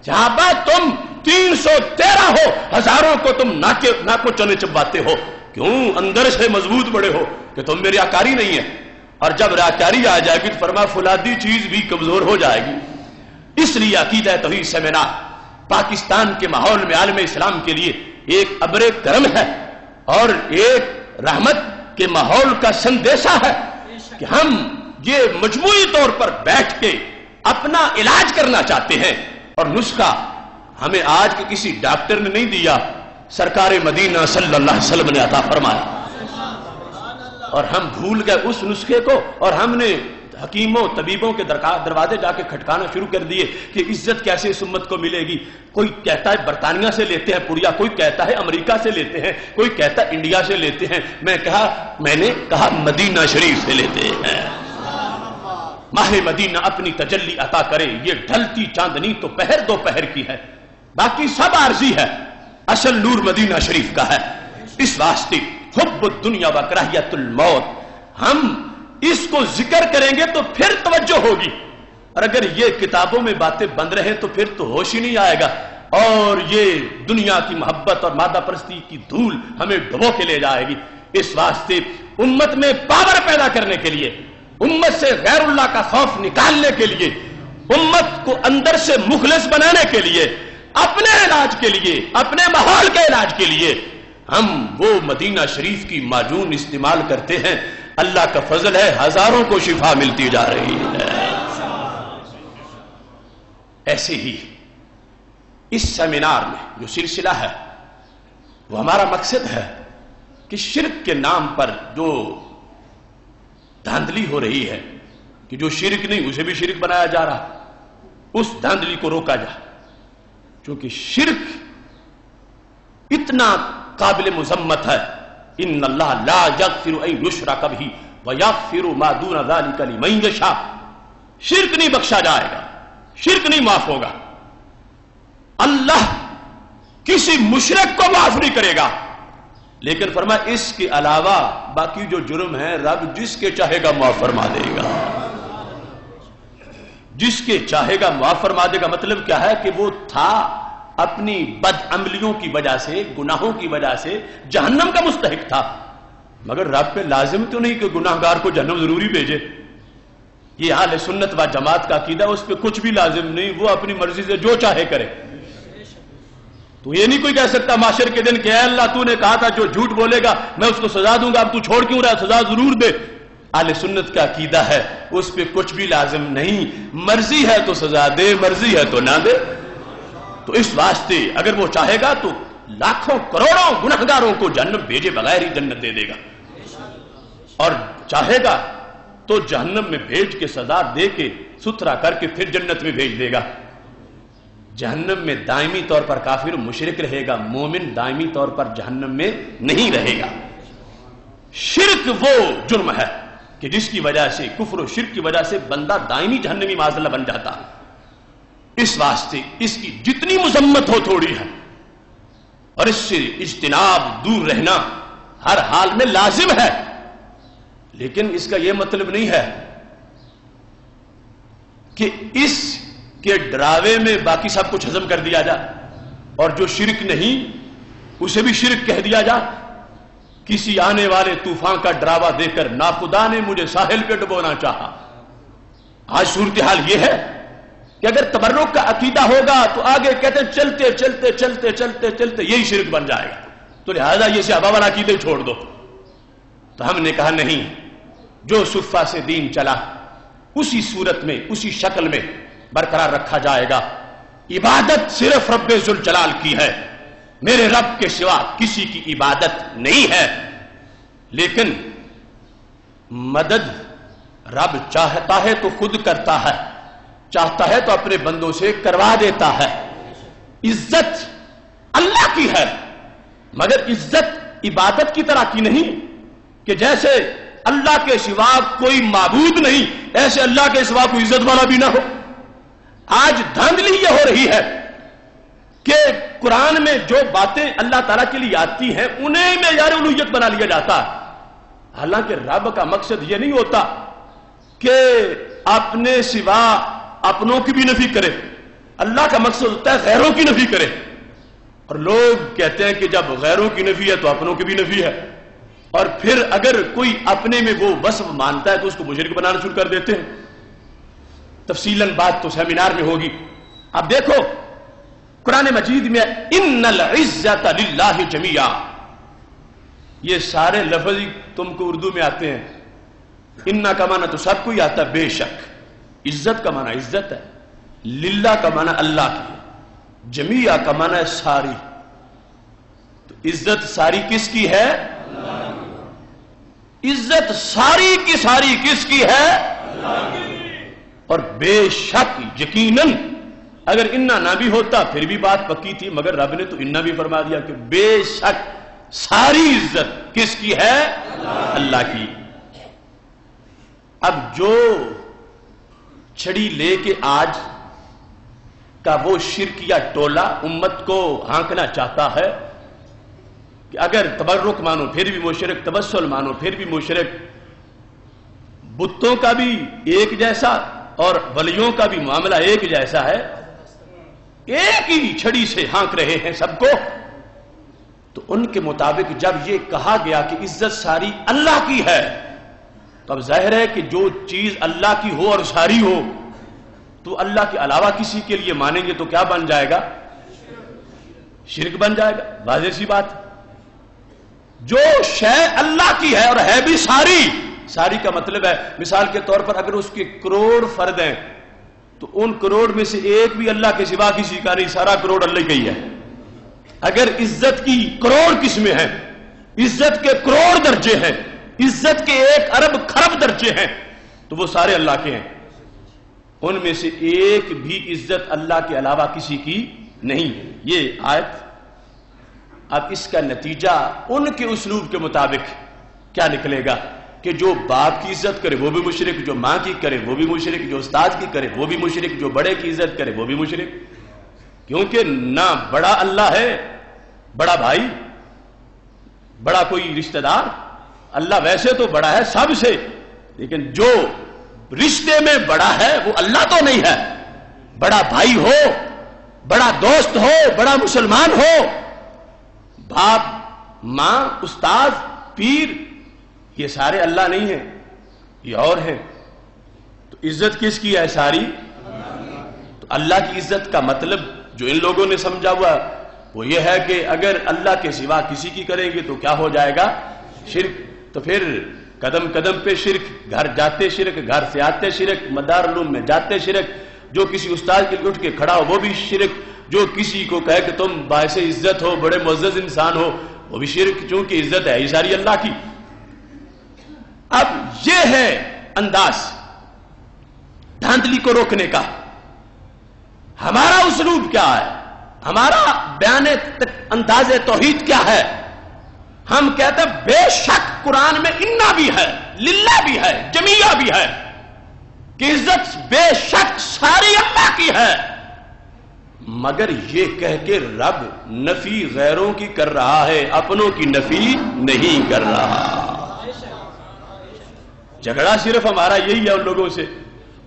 صحابہ تم 313 ہو، ہزاروں کو تم ناکو چنے چباتے ہو. کیوں؟ اندر سے مضبوط بڑے ہو کہ تم میری آکاری نہیں ہے. اور جب ریاکاری آ جائے گی تو فرما فلادی چیز بھی کمزور ہو جائے گی. اس لیے عقیدہ توحید سیمینار پاکستان کے ماحول میں عالم اسلام کے لیے ایک ابر کرم ہے اور ایک رحمت کے ماحول کا سندیشہ ہے کہ ہم یہ مجموعی طور پر بیٹھ کے اپنا علاج کرنا چاہتے ہیں. اور نسخہ ہمیں آج کے کسی ڈاکٹر نے نہیں دیا، سرکار مدینہ صلی اللہ علیہ وسلم نے عطا فرمایا. اور ہم بھول گئے اس نسخے کو اور ہم نے حکیموں طبیبوں کے دروازے جا کے کھٹکانا شروع کر دیے کہ عزت کیسے اس امت کو ملے گی. کوئی کہتا ہے برطانیہ سے لیتے ہیں پڑیا، کوئی کہتا ہے امریکہ سے لیتے ہیں، کوئی کہتا ہے انڈیا سے لیتے ہیں. میں نے کہا مدینہ شریف سے لیتے ہیں. ماہ مدینہ اپنی تجلی عطا کرے. یہ ڈھلتی چاندنی تو پہر دوپہر کی ہے، باقی سب عارضی ہے، اصل نور مدینہ شریف کا ہے. اس واسطے حب الدنیا و کراہیت الموت ہم اس کو ذکر کریں گے تو پھر توجہ ہوگی. اور اگر یہ کتابوں میں باتیں بند رہے تو پھر تو ہوش ہی نہیں آئے گا اور یہ دنیا کی محبت اور مادہ پرستی کی دھول ہمیں ڈبو کے لے جائے گی. اس واسطے امت میں پاور پیدا کرنے کے لیے، امت سے غیر اللہ کا خوف نکالنے کے لیے، امت کو اندر سے مخلص بنانے کے لیے، اپنے علاج کے لیے، اپنے ماحول کے علاج کے لیے ہم وہ مدینہ شریف کی معجون استعمال کرتے ہیں. اللہ کا فضل ہے ہزاروں کو شفا ملتی جا رہی ہے. ایسے ہی اس سیمینار میں جو سلسلہ ہے وہ ہمارا مقصد ہے کہ شرک کے نام پر جو دھاندلی ہو رہی ہے کہ جو شرک نہیں اسے بھی شرک بنایا جا رہا، اس دھاندلی کو روکا جائے. چونکہ شرک اتنا قابل مذمت ہے. ان اللہ لا یغفر ان یشرک بہ ویغفر ما دون ذلک لمن یشاء. شرک نہیں بخشا جائے گا، شرک نہیں معاف ہوگا. اللہ کسی مشرک کو معاف نہیں کرے گا، لیکن فرمایا اس کے علاوہ باقی جو جرم ہے رب جس کے چاہے گا معاف فرما دے گا. جس کے چاہے گا معاف فرما دے گا مطلب کیا ہے کہ وہ تھا اپنی بد عملیوں کی وجہ سے، گناہوں کی وجہ سے جہنم کا مستحق تھا، مگر رب پہ لازم تو نہیں کہ گناہگار کو جہنم ضروری بھیجے. یہ اہل سنت و جماعت کا عقیدہ، اس پہ کچھ بھی لازم نہیں، وہ اپنی مرضی سے جو چاہے کرے. تو یہ نہیں کوئی کہہ سکتا معاشر کے دن کہ اے اللہ تو نے کہا تھا جو جھوٹ بولے گا میں اس کو سزا دوں گا، اب تو چھوڑ کیوں رہا، سزا ضرور دے. اہل سنت کا عقیدہ ہے اس پہ کچھ بھی لازم نہیں، مرضی ہے تو سزا دے، مرضی ہے تو نہ دے. تو اس واسطے اگر وہ چاہے گا تو لاکھوں کروڑوں گنہگاروں کو جہنم بھیجے بغیر ہی جنت دے دے گا، اور چاہے گا تو جہنم میں بھیج کے سزا دے کے ستھرا کر کے پھر جنت میں بھیج دے گا. جہنم میں دائمی طور پر کافر مشرک رہے گا، مومن دائمی طور پر جہنم میں نہیں رہے گا. شرک وہ جرم ہے کہ جس کی وجہ سے، کفر و شرک کی وجہ سے بندہ دائمی جہنمی معاذ اللہ بن جاتا. اس واسطے اس کی جتنی مذمت ہو تھوڑی ہے اور اس سے اجتناب دور رہنا ہر حال میں لازم ہے. لیکن اس کا یہ مطلب نہیں ہے کہ اس کے ڈراوے میں باقی سب کچھ ہضم کر دیا جائے اور جو شرک نہیں اسے بھی شرک کہہ دیا جائے. کسی آنے والے طوفان کا ڈراوا دے کر ناخدا نے مجھے ساحل پہ ڈبونا چاہا. آج صورتحال یہ ہے کہ اگر تبرک کا عقیدہ ہوگا تو آگے کہتے ہیں چلتے چلتے چلتے چلتے چلتے یہی شرک بن جائے گا، تو لہذا یہ صحابہ والا عقیدے چھوڑ دو. تو ہم نے کہا نہیں، جو صفہ سے دین چلا اسی صورت میں، اسی شکل میں برقرار رکھا جائے گا. عبادت صرف رب ذوالجلال کی ہے، میرے رب کے سوا کسی کی عبادت نہیں ہے. لیکن مدد رب چاہتا ہے تو خود کرتا ہے، چاہتا ہے تو اپنے بندوں سے کروا دیتا ہے. عزت اللہ کی ہے مگر عزت عبادت کی طرح کی نہیں. کہ جیسے اللہ کے سوا کوئی معبود نہیں، ایسے اللہ کے سوا کوئی عزت والا بھی نہ ہو۔ آج دھاندلی یہ ہو رہی ہے کہ قرآن میں جو باتیں اللہ تعالیٰ کے لیے آتی ہیں انہیں معیار الوہیت بنا لیا جاتا ہے، حالانکہ رب کا مقصد یہ نہیں ہوتا کہ اپنے سوا اپنوں کی بھی نفی کرے، اللہ کا مقصد ہوتا ہے غیروں کی نفی کرے۔ اور لوگ کہتے ہیں کہ جب غیروں کی نفی ہے تو اپنوں کی بھی نفی ہے، اور پھر اگر کوئی اپنے میں وہ وصف مانتا ہے تو اس کو مشرک بنانا شروع کر دیتے ہیں۔ تفصیلاً بات تو سیمینار میں ہوگی۔ اب دیکھو قرآن مجید میں ان العزت للہ جمیعا، یہ سارے لفظ تم کو اردو میں آتے ہیں۔ ان کا معنی تو سب کو ہی آتا ہے بے شک، عزت کا معنی عزت ہے، للہ کا معنی اللہ کی ہے، جمیعا کا معنی ہے ساری۔ تو عزت ساری کس کی ہے؟ عزت ساری کی ساری کس کی ہے؟ اور بے شک یقیناً اگر انا نہ بھی ہوتا پھر بھی بات پکی تھی، مگر رب نے تو انا بھی فرما دیا کہ بے شک ساری عزت کس کی ہے؟ اللہ کی۔ اب جو چھڑی لے کے آج کا وہ شرکیہ ٹولہ امت کو ہانکنا چاہتا ہے کہ اگر تبرک مانو پھر بھی مشرک، توسل مانو پھر بھی مشرک، بتوں کا بھی ایک جیسا اور ولیوں کا بھی معاملہ ایک جیسا ہے، ایک ہی چھڑی سے ہانک رہے ہیں سب کو، تو ان کے مطابق جب یہ کہا گیا کہ عزت ساری اللہ کی ہے تو اب ظاہر ہے کہ جو چیز اللہ کی ہو اور ساری ہو تو اللہ کے علاوہ کسی کے لیے مانیں گے تو کیا بن جائے گا؟ شرک بن جائے گا، واضح سی بات۔ جو شے اللہ کی ہے اور ہے بھی ساری، ساری کا مطلب ہے مثال کے طور پر اگر اس کے کروڑ فرد ہیں تو ان کروڑ میں سے ایک بھی اللہ کے سوا کسی کا نہیں، سارا کروڑ اللہ کا ہی ہے۔ اگر عزت کی کروڑ قسمیں ہیں، عزت کے کروڑ درجے ہیں، عزت کے 1 ارب خرب درجے ہیں تو وہ سارے اللہ کے ہیں، ان میں سے ایک بھی عزت اللہ کے علاوہ کسی کی نہیں۔ یہ آیت، اب اس کا نتیجہ ان کے اسلوب کے مطابق کیا نکلے گا کہ جو باپ کی عزت کرے وہ بھی مشرک، جو ماں کی کرے وہ بھی مشرک، جو استاد کی کرے وہ بھی مشرک، جو بڑے کی عزت کرے وہ بھی مشرک، کیونکہ نہ بڑا اللہ ہے، بڑا بھائی، بڑا کوئی رشتہ دار۔ اللہ ویسے تو بڑا ہے سب سے، لیکن جو رشتے میں بڑا ہے وہ اللہ تو نہیں ہے۔ بڑا بھائی ہو، بڑا دوست ہو، بڑا مسلمان ہو، باپ، ماں، استاد، پیر، یہ سارے اللہ نہیں ہیں، یہ اور ہیں۔ تو عزت کس کی ہے؟ ساری۔ تو اللہ کی عزت کا مطلب جو ان لوگوں نے سمجھا ہوا وہ یہ ہے کہ اگر اللہ کے سوا کسی کی کریں گے تو کیا ہو جائے گا؟ شرک۔ تو پھر قدم قدم پہ شرک، گھر جاتے شرک، گھر سے آتے شرک، مدارالعلوم میں جاتے شرک، جو کسی استاد کے لیے اٹھ کے کھڑا ہو وہ بھی شرک، جو کسی کو کہے کہ تم باعث عزت ہو، بڑے معزز انسان ہو، وہ بھی شرک، چونکہ عزت ہے یہ ساری اللہ کی۔ اب یہ ہے انداز دھاندلی کو روکنے کا۔ ہمارا اسلوب کیا ہے؟ ہمارا بیان انداز توحید کیا ہے؟ ہم کہتے ہیں بے شک قرآن میں انا بھی ہے، للہ بھی ہے، جمیعہ بھی ہے، کہ عزت بے شک ساری اللہ کی ہے، مگر یہ کہہ کے رب نفی غیروں کی کر رہا ہے، اپنوں کی نفی نہیں کر رہا۔ جھگڑا صرف ہمارا یہی ہے ان لوگوں سے،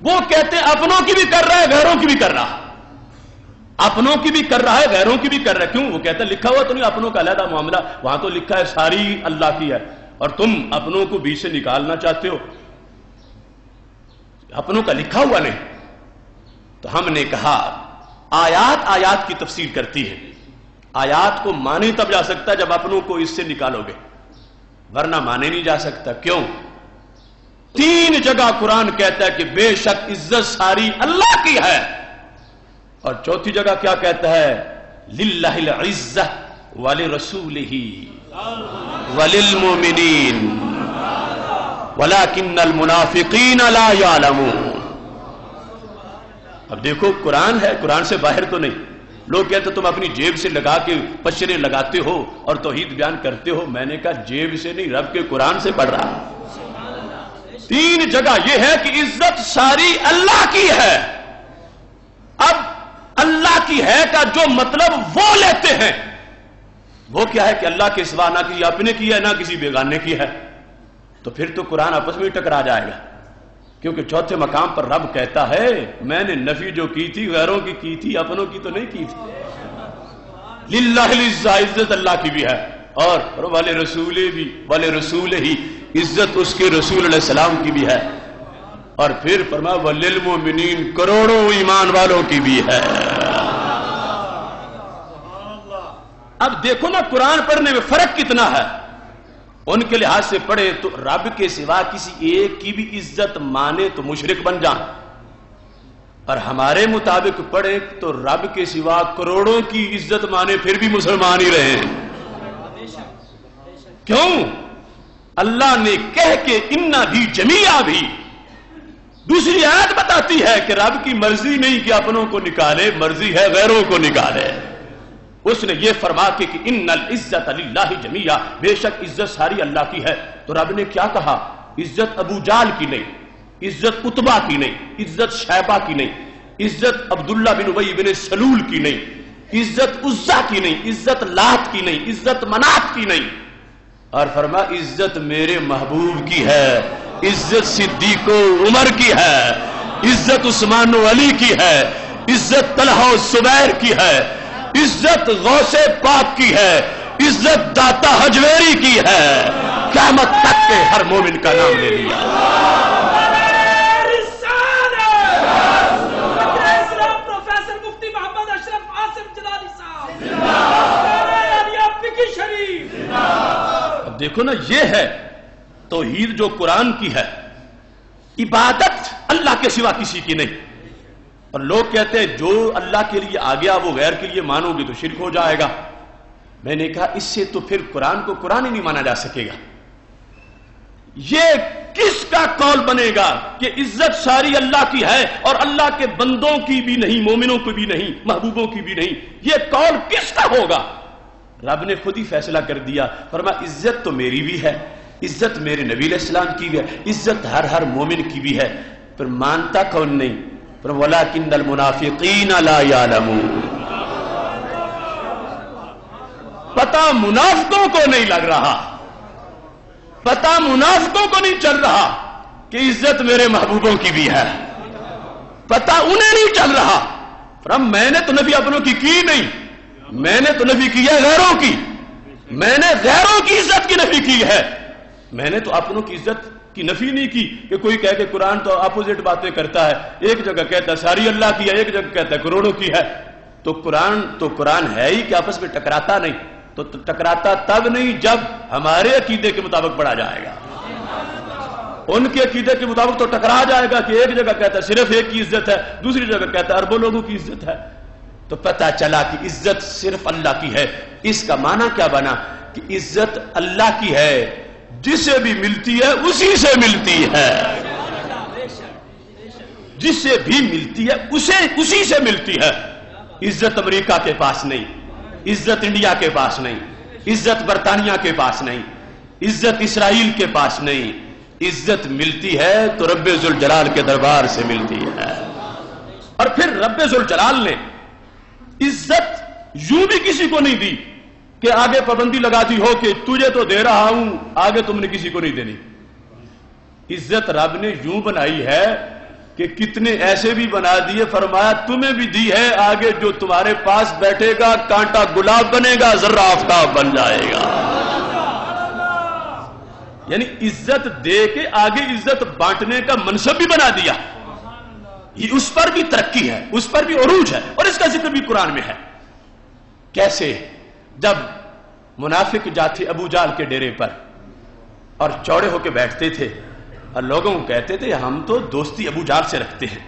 وہ کہتے ہیں اپنوں کی بھی کر رہا ہے غیروں کی بھی کر رہا، اپنوں کی بھی کر رہا ہے غیروں کی بھی کر رہا ہے۔ کیوں؟ وہ کہتا ہے لکھا ہوا تو نہیں اپنوں کا علیحدہ معاملہ، وہاں تو لکھا ہے ساری اللہ کی ہے، اور تم اپنوں کو بیچ سے نکالنا چاہتے ہو، اپنوں کا لکھا ہوا نہیں۔ تو ہم نے کہا آیات آیات کی تفسیر کرتی ہے، آیات کو مانے تب جا سکتا جب اپنوں کو اس سے نکالو گے، ورنہ مانے نہیں جا سکتا۔ کیوں؟ 3 جگہ قرآن کہتا ہے کہ بے شک عزت ساری اللہ کی ہے، اور چوتھی جگہ کیا کہتا ہے؟ للہ العزت ولرسولہ وللمؤمنین ولکن المنافقین لا یعلمون۔ اب دیکھو قرآن ہے، قرآن سے باہر تو نہیں، لوگ کہتے تم اپنی جیب سے لگا کے پشرے لگاتے ہو اور توحید بیان کرتے ہو. میں نے کہا جیب سے نہیں، رب کے قرآن سے پڑھ رہا. 3 جگہ یہ ہے کہ عزت ساری اللہ کی ہے. اب اللہ کی ہے کا جو مطلب وہ لیتے ہیں وہ کیا ہے کہ اللہ کے سوا نہ کسی اپنے کی ہے نہ کسی بیگانے کی ہے. تو پھر تو قرآن آپس میں ٹکرا جائے گا، کیونکہ چوتھے مقام پر رب کہتا ہے میں نے نفی جو کی تھی غیروں کی تھی، اپنوں کی تو نہیں کی تھی. للہ العزہ، عزت اللہ کی بھی ہے، اور والے رسول ہی، عزت اس کے رسول علیہ السلام کی بھی ہے. اور پھر فرمایا وللمؤمنین، کروڑوں ایمان والوں کی بھی ہے. اب دیکھو نا قرآن پڑھنے میں فرق کتنا ہے. ان کے لحاظ سے پڑھے تو رب کے سوا کسی ایک کی بھی عزت مانے تو مشرک بن جائیں، اور ہمارے مطابق پڑھے تو رب کے سوا کروڑوں کی عزت مانے پھر بھی مسلمان ہی رہے ہیں. کیوں؟ اللہ نے کہہ کے انا بھی جمیعہ بھی دوسری آیت بتاتی ہے کہ رب کی مرضی نہیں کہ اپنوں کو نکالے، مرضی ہے غیروں کو نکالے. اس نے یہ فرما کہ ان العزت للہ جمیعہ، بے شک عزت ساری اللہ کی ہے. تو رب نے کیا کہا؟ عزت ابو جال کی نہیں، عزت عتبہ کی نہیں، عزت شیبہ کی نہیں، عزت عبداللہ بن ابی بن سلول کی نہیں، عزت عزا کی نہیں، عزت لات کی نہیں، عزت منات کی نہیں. اور فرما عزت میرے محبوب کی ہے، عزت صدیق و عمر کی ہے، عزت عثمان و علی کی ہے، عزت طلحہ و زبیر کی ہے، عزت غوث پاک کی ہے، عزت داتا حجویری کی ہے. قیامت تک کے ہر مومن کا نام لے لیا. پروفیسر مفتی محمد اشرف عاصم جلالی صاحب. اب دیکھو نا، یہ ہے توحید جو قرآن کی ہے. عبادت اللہ کے سوا کسی کی نہیں. اور لوگ کہتے ہیں جو اللہ کے لیے آ گیا وہ غیر کے لیے مانو گے تو شرک ہو جائے گا. میں نے کہا اس سے تو پھر قرآن کو قرآن ہی نہیں مانا جا سکے گا. یہ کس کا قول بنے گا کہ عزت ساری اللہ کی ہے اور اللہ کے بندوں کی بھی نہیں، مومنوں کی بھی نہیں، محبوبوں کی بھی نہیں؟ یہ قول کس کا ہوگا؟ رب نے خود ہی فیصلہ کر دیا. فرمایا عزت تو میری بھی ہے، عزت میرے نبی علیہ السلام کی بھی ہے، عزت ہر مومن کی بھی ہے. پر مانتا کون نہیں؟ وَلَكِنَّ الْمُنَافِقِينَ لَا يَعْلَمُونَ. پتہ منافقوں کو نہیں لگ رہا، پتہ منافقوں کو نہیں چل رہا کہ عزت میرے محبوبوں کی بھی ہے. پتہ انہیں نہیں چل رہا. میں نے تو نبی اپنوں کی نہیں، میں نے تو نبی کی ہے غیروں کی. میں نے غیروں کی عزت کی نفی کی ہے، میں نے تو اپنوں کی عزت کی نفی نہیں کی. کہ کوئی کہے کہ قرآن تو اپوزٹ باتیں کرتا ہے، ایک جگہ کہتا ہے ساری اللہ کی ہے، ایک جگہ کہتا ہے کروڑوں کی ہے. تو قرآن ہے ہی کہ آپس میں ٹکراتا نہیں. تو ٹکراتا تب نہیں جب ہمارے عقیدے کے مطابق پڑھا جائے گا. ان کے عقیدے کے مطابق تو ٹکرا جائے گا کہ ایک جگہ کہتا ہے صرف ایک کی عزت ہے، دوسری جگہ کہتا ہے اربوں لوگوں کی عزت ہے. تو پتہ چلا کہ عزت صرف اللہ کی ہے. اس کا معنی کیا بنا کہ عزت اللہ کی ہے، جسے بھی ملتی ہے اسی سے ملتی ہے، جسے بھی ملتی ہے اسی سے ملتی ہے. عزت امریکہ کے پاس نہیں، عزت انڈیا کے پاس نہیں، عزت برطانیہ کے پاس نہیں، عزت اسرائیل کے پاس نہیں. عزت ملتی ہے تو رب ذوالجلال کے دربار سے ملتی ہے. اور پھر رب ذوالجلال نے عزت یوں بھی کسی کو نہیں دی کہ آگے پابندی لگا دی ہو کہ تجھے تو دے رہا ہوں، آگے تم نے کسی کو نہیں دینی. عزت رب نے یوں بنائی ہے کہ کتنے ایسے بھی بنا دیے، فرمایا تمہیں بھی دی ہے، آگے جو تمہارے پاس بیٹھے گا کانٹا گلاب بنے گا، ذرہ آفتاب بن جائے گا. یعنی عزت دے کے آگے عزت بانٹنے کا منصب بھی بنا دیا. یہ اس پر بھی ترقی ہے، اس پر بھی عروج ہے، اور اس کا ذکر بھی قرآن میں ہے. کیسے؟ جب منافق جاتے ابو جال کے ڈیرے پر اور چوڑے ہو کے بیٹھتے تھے اور لوگوں کو کہتے تھے ہم تو دوستی ابو جال سے رکھتے ہیں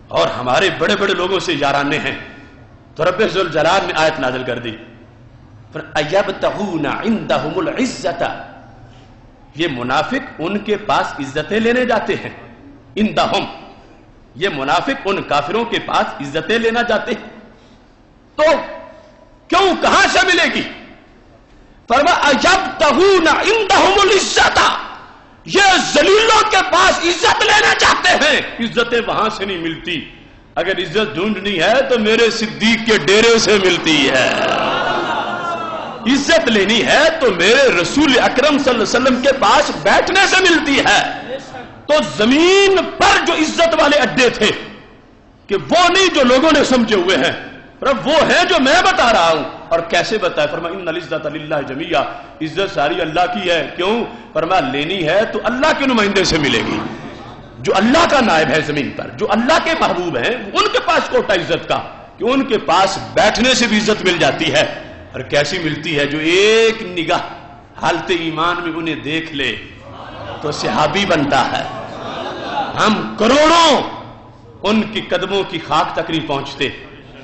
اور ہمارے بڑے بڑے لوگوں سے یارانے ہیں. تو رب ذوالجلال نے آیت نازل کر دی، فَأَيَبْتَغُونَ عِنْدَهُمُ الْعِزَّةَ. یہ منافق ان کے پاس عزتیں لینے جاتے ہیں. عندہم، یہ منافق ان کافروں کے پاس عزتیں لینا جاتے ہیں. تو کیوں کہاں سے ملے گی؟ فرمایا اَيَبْتَغُونَ عِندَهُمُ الْعِزَّةَ، یہ ذلیلوں کے پاس عزت لینا چاہتے ہیں، عزتیں وہاں سے نہیں ملتی۔ اگر عزت ڈھونڈنی ہے تو میرے صدیق کے ڈیرے سے ملتی ہے، عزت لینی ہے تو میرے رسول اکرم صلی اللہ علیہ وسلم کے پاس بیٹھنے سے ملتی ہے۔ تو زمین پر جو عزت والے اڈے تھے کہ وہ نہیں جو لوگوں نے سمجھے ہوئے ہیں، وہ ہیں جو میں بتا رہا ہوں۔ اور کیسے بتایا؟ فرمایا ان العزت للہ جمیعا، عزت ساری اللہ کی ہے۔ کیوں؟ فرمایا لینی ہے تو اللہ کے نمائندے سے ملے گی، جو اللہ کا نائب ہے زمین پر، جو اللہ کے محبوب ہیں، ان کے پاس کوٹا عزت کا کہ ان کے پاس بیٹھنے سے بھی عزت مل جاتی ہے۔ اور کیسی ملتی ہے؟ جو ایک نگاہ حالت ایمان میں انہیں دیکھ لے تو صحابی بنتا ہے۔ ہم کروڑوں ان کی قدموں کی خاک تک نہیں پہنچتے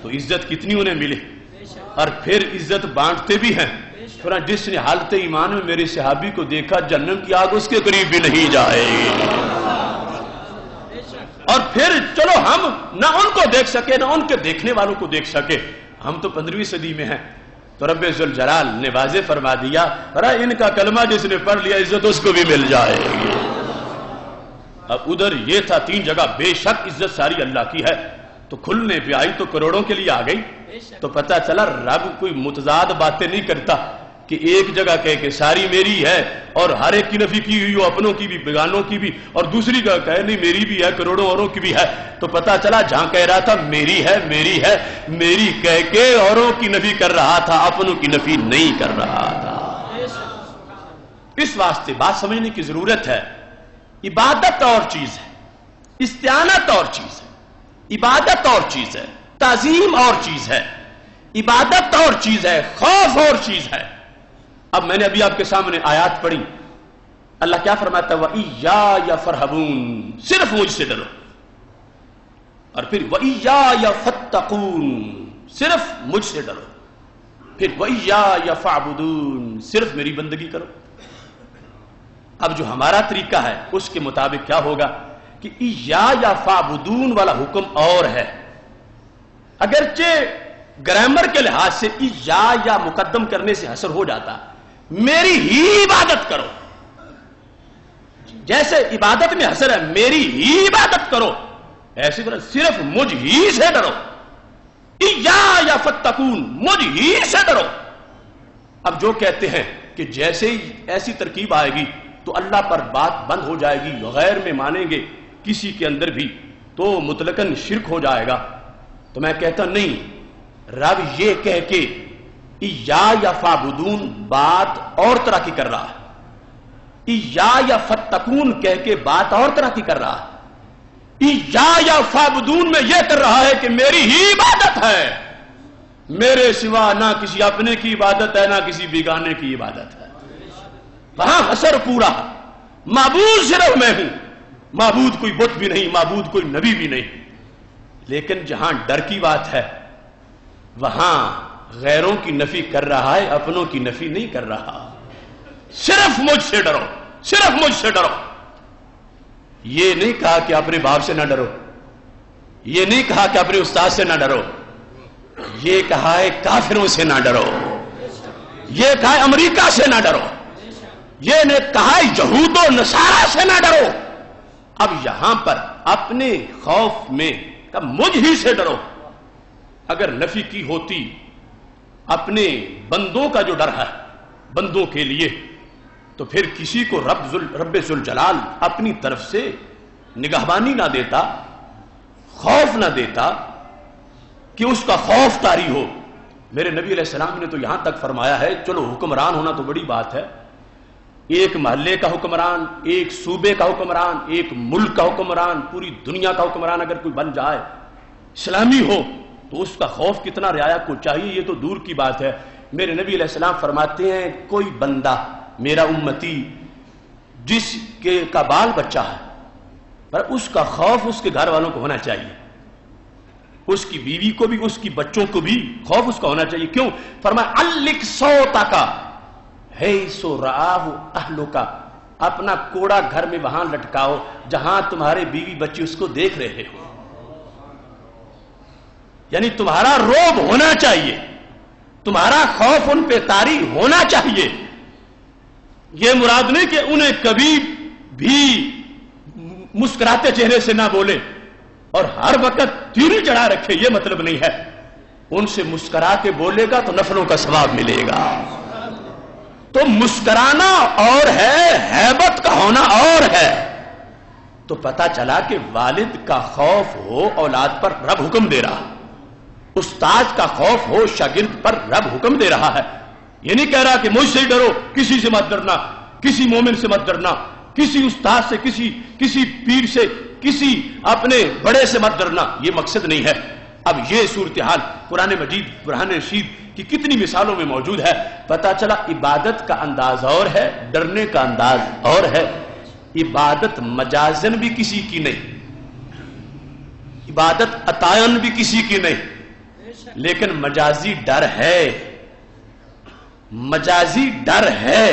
تو عزت کتنی انہیں ملے۔ اور پھر عزت بانٹتے بھی ہیں۔ جس نے حالت ایمان میں میرے صحابی کو دیکھا جہنم کی آگ اس کے قریب بھی نہیں جائے گی۔ اور پھر چلو ہم نہ ان کو دیکھ سکے نہ ان کے دیکھنے والوں کو دیکھ سکے، ہم تو 15ویں صدی میں ہیں، تو رب ذوالجلال نے واضح فرما دیا ان کا کلمہ جس نے پڑھ لیا عزت اس کو بھی مل جائے گی۔ اب ادھر یہ تھا 3 جگہ بے شک عزت ساری اللہ کی ہے، تو کھلنے پہ آئی تو کروڑوں کے لیے آ گئی۔ تو پتہ چلا رب کوئی متضاد باتیں نہیں کرتا کہ ایک جگہ کہے کہ ساری میری ہے اور ہر ایک کی نفی کی ہوئی ہو، اپنوں کی بھی بیگانوں کی بھی، اور دوسری جگہ کہے نہیں میری بھی ہے کروڑوں اوروں کی بھی ہے۔ تو پتہ چلا جہاں کہہ رہا تھا میری ہے میری ہے میری کہہ کے اوروں کی نفی کر رہا تھا، اپنوں کی نفی نہیں کر رہا تھا۔ اس واسطے بات سمجھنے کی ضرورت ہے، عبادت اور چیز ہے، استعانت اور چیز ہے، عبادت اور چیز ہے، تعظیم اور چیز ہے، عبادت اور چیز ہے، خوف اور چیز ہے۔ اب میں نے ابھی آپ کے سامنے آیات پڑھی، اللہ کیا فرماتا ہے وَإِيَّايَ فَارْهَبُونَ، صرف مجھ سے ڈرو۔ اور پھر وَإِيَّايَ فَاتَّقُونَ، صرف مجھ سے ڈرو۔ پھر وَإِيَّايَ فَاعْبُدُونَ، صرف میری بندگی کرو۔ اب جو ہمارا طریقہ ہے اس کے مطابق کیا ہوگا کہ إِيَّايَ فَاعْبُدُونَ والا حکم اور ہے، اگرچہ گرامر کے لحاظ سے إِيَّايَ مقدم کرنے سے حصر ہو جاتا، میری ہی عبادت کرو، جیسے عبادت میں حصر ہے میری ہی عبادت کرو، ایسی طرح صرف مجھ ہی سے ڈرو، إِيَّايَ فَاتَّقُونَ، مجھ ہی سے ڈرو۔ اب جو کہتے ہیں کہ جیسے ہی ایسی ترکیب آئے گی تو اللہ پر بات بند ہو جائے گی، غیر میں مانیں گے کسی کے اندر بھی تو مطلقاً شرک ہو جائے گا، تو میں کہتا نہیں، رب یہ کہہ کے إِيَّايَ فَاعْبُدُونَ بات اور طرح کی کر رہا ہے، إِيَّايَ فَاتَّقُونَ کہہ کے بات اور طرح کی کر رہا ہے، إِيَّايَ فَاعْبُدُونَ میں یہ کر رہا ہے کہ میری ہی عبادت ہے، میرے سوا نہ کسی اپنے کی عبادت ہے نہ کسی بیگانے کی عبادت ہے۔ وہاں حصر پورا، معبود صرف میں ہوں، معبود کوئی بت بھی نہیں، معبود کوئی نبی بھی نہیں۔ لیکن جہاں ڈر کی بات ہے وہاں غیروں کی نفی کر رہا ہے، اپنوں کی نفی نہیں کر رہا۔ صرف مجھ سے ڈرو، صرف مجھ سے ڈرو۔ یہ نہیں کہا کہ اپنے باپ سے نہ ڈرو، یہ نہیں کہا کہ اپنے استاد سے نہ ڈرو، یہ کہا ہے کافروں سے نہ ڈرو، یہ کہا ہے امریکہ سے نہ ڈرو، یہ نے کہا ہے یہود و نصارہ سے نہ ڈرو۔ اب یہاں پر اپنے خوف میں کہ مجھ ہی سے ڈرو، اگر نفی کی ہوتی اپنے بندوں کا جو ڈر ہے بندوں کے لیے، تو پھر کسی کو رب ذوالجلال اپنی طرف سے نگہبانی نہ دیتا، خوف نہ دیتا کہ اس کا خوف طاری ہو۔ میرے نبی علیہ السلام نے تو یہاں تک فرمایا ہے، چلو حکمران ہونا تو بڑی بات ہے، ایک محلے کا حکمران، ایک صوبے کا حکمران، ایک ملک کا حکمران، پوری دنیا کا حکمران اگر کوئی بن جائے اسلامی ہو تو اس کا خوف کتنا رعایا کو چاہیے، یہ تو دور کی بات ہے۔ میرے نبی علیہ السلام فرماتے ہیں کوئی بندہ میرا امتی جس کے کا بال بچہ ہے پر اس کا خوف اس کے گھر والوں کو ہونا چاہیے، اس کی بیوی کو بھی اس کی بچوں کو بھی خوف اس کا ہونا چاہیے۔ کیوں؟ فرمایا علق صوتک حیث رآہ اہلک، اپنا کوڑا گھر میں وہاں لٹکاؤ جہاں تمہارے بیوی بچے اس کو دیکھ رہے ہو۔ یعنی تمہارا روب ہونا چاہیے، تمہارا خوف ان پہ طاری ہونا چاہیے. یہ مراد نہیں کہ انہیں کبھی بھی مسکراتے چہرے سے نہ بولے اور ہر وقت تیری چڑھا رکھے، یہ مطلب نہیں ہے. ان سے مسکرا کے بولے گا تو نفلوں کا ثواب ملے گا. تو مسکرانا اور ہے، ہیبت کا ہونا اور ہے. تو پتا چلا کہ والد کا خوف ہو اولاد پر، رب حکم دے رہا. استاد کا خوف ہو شاگرد پر، رب حکم دے رہا ہے. یہ نہیں کہہ رہا کہ مجھ سے ڈرو، کسی سے مت ڈرنا، کسی مومن سے مت ڈرنا، کسی استاد سے، کسی پیر سے، کسی اپنے بڑے سے مت ڈرنا. یہ مقصد نہیں ہے. اب یہ صورتحال قرآن مجید برہان رشید کی کتنی مثالوں میں موجود ہے. پتا چلا عبادت کا انداز اور ہے، ڈرنے کا انداز اور ہے. عبادت مجازن بھی کسی کی نہیں، عبادت عطائن بھی کسی کی نہیں، لیکن مجازی ڈر ہے. مجازی ڈر ہے.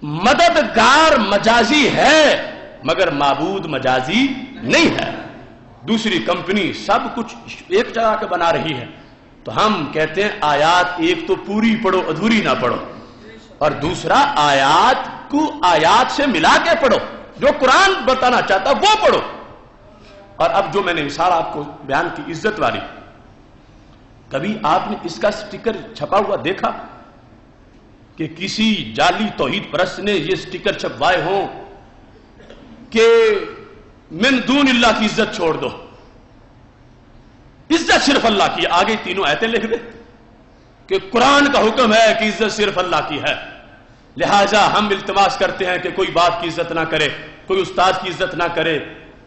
مددگار مجازی ہے مگر معبود مجازی نہیں ہے. دوسری کمپنی سب کچھ ایک جگہ کے بنا رہی ہے، تو ہم کہتے ہیں آیات ایک تو پوری پڑھو، ادھوری نہ پڑھو، اور دوسرا آیات کو آیات سے ملا کے پڑھو. جو قرآن بتانا چاہتا وہ پڑھو. اور اب جو میں نے مثال آپ کو بیان کی عزت والی، کبھی آپ نے اس کا سٹیکر چھپا ہوا دیکھا کہ کسی جعلی توحید پرست نے یہ سٹیکر چھپوائے ہوں کہ من دون اللہ کی عزت چھوڑ دو، عزت صرف اللہ کی. آگے تینوں آیتیں لکھ دے کہ قرآن کا حکم ہے کہ عزت صرف اللہ کی ہے، لہذا ہم التماس کرتے ہیں کہ کوئی باپ کی عزت نہ کرے، کوئی استاد کی عزت نہ کرے،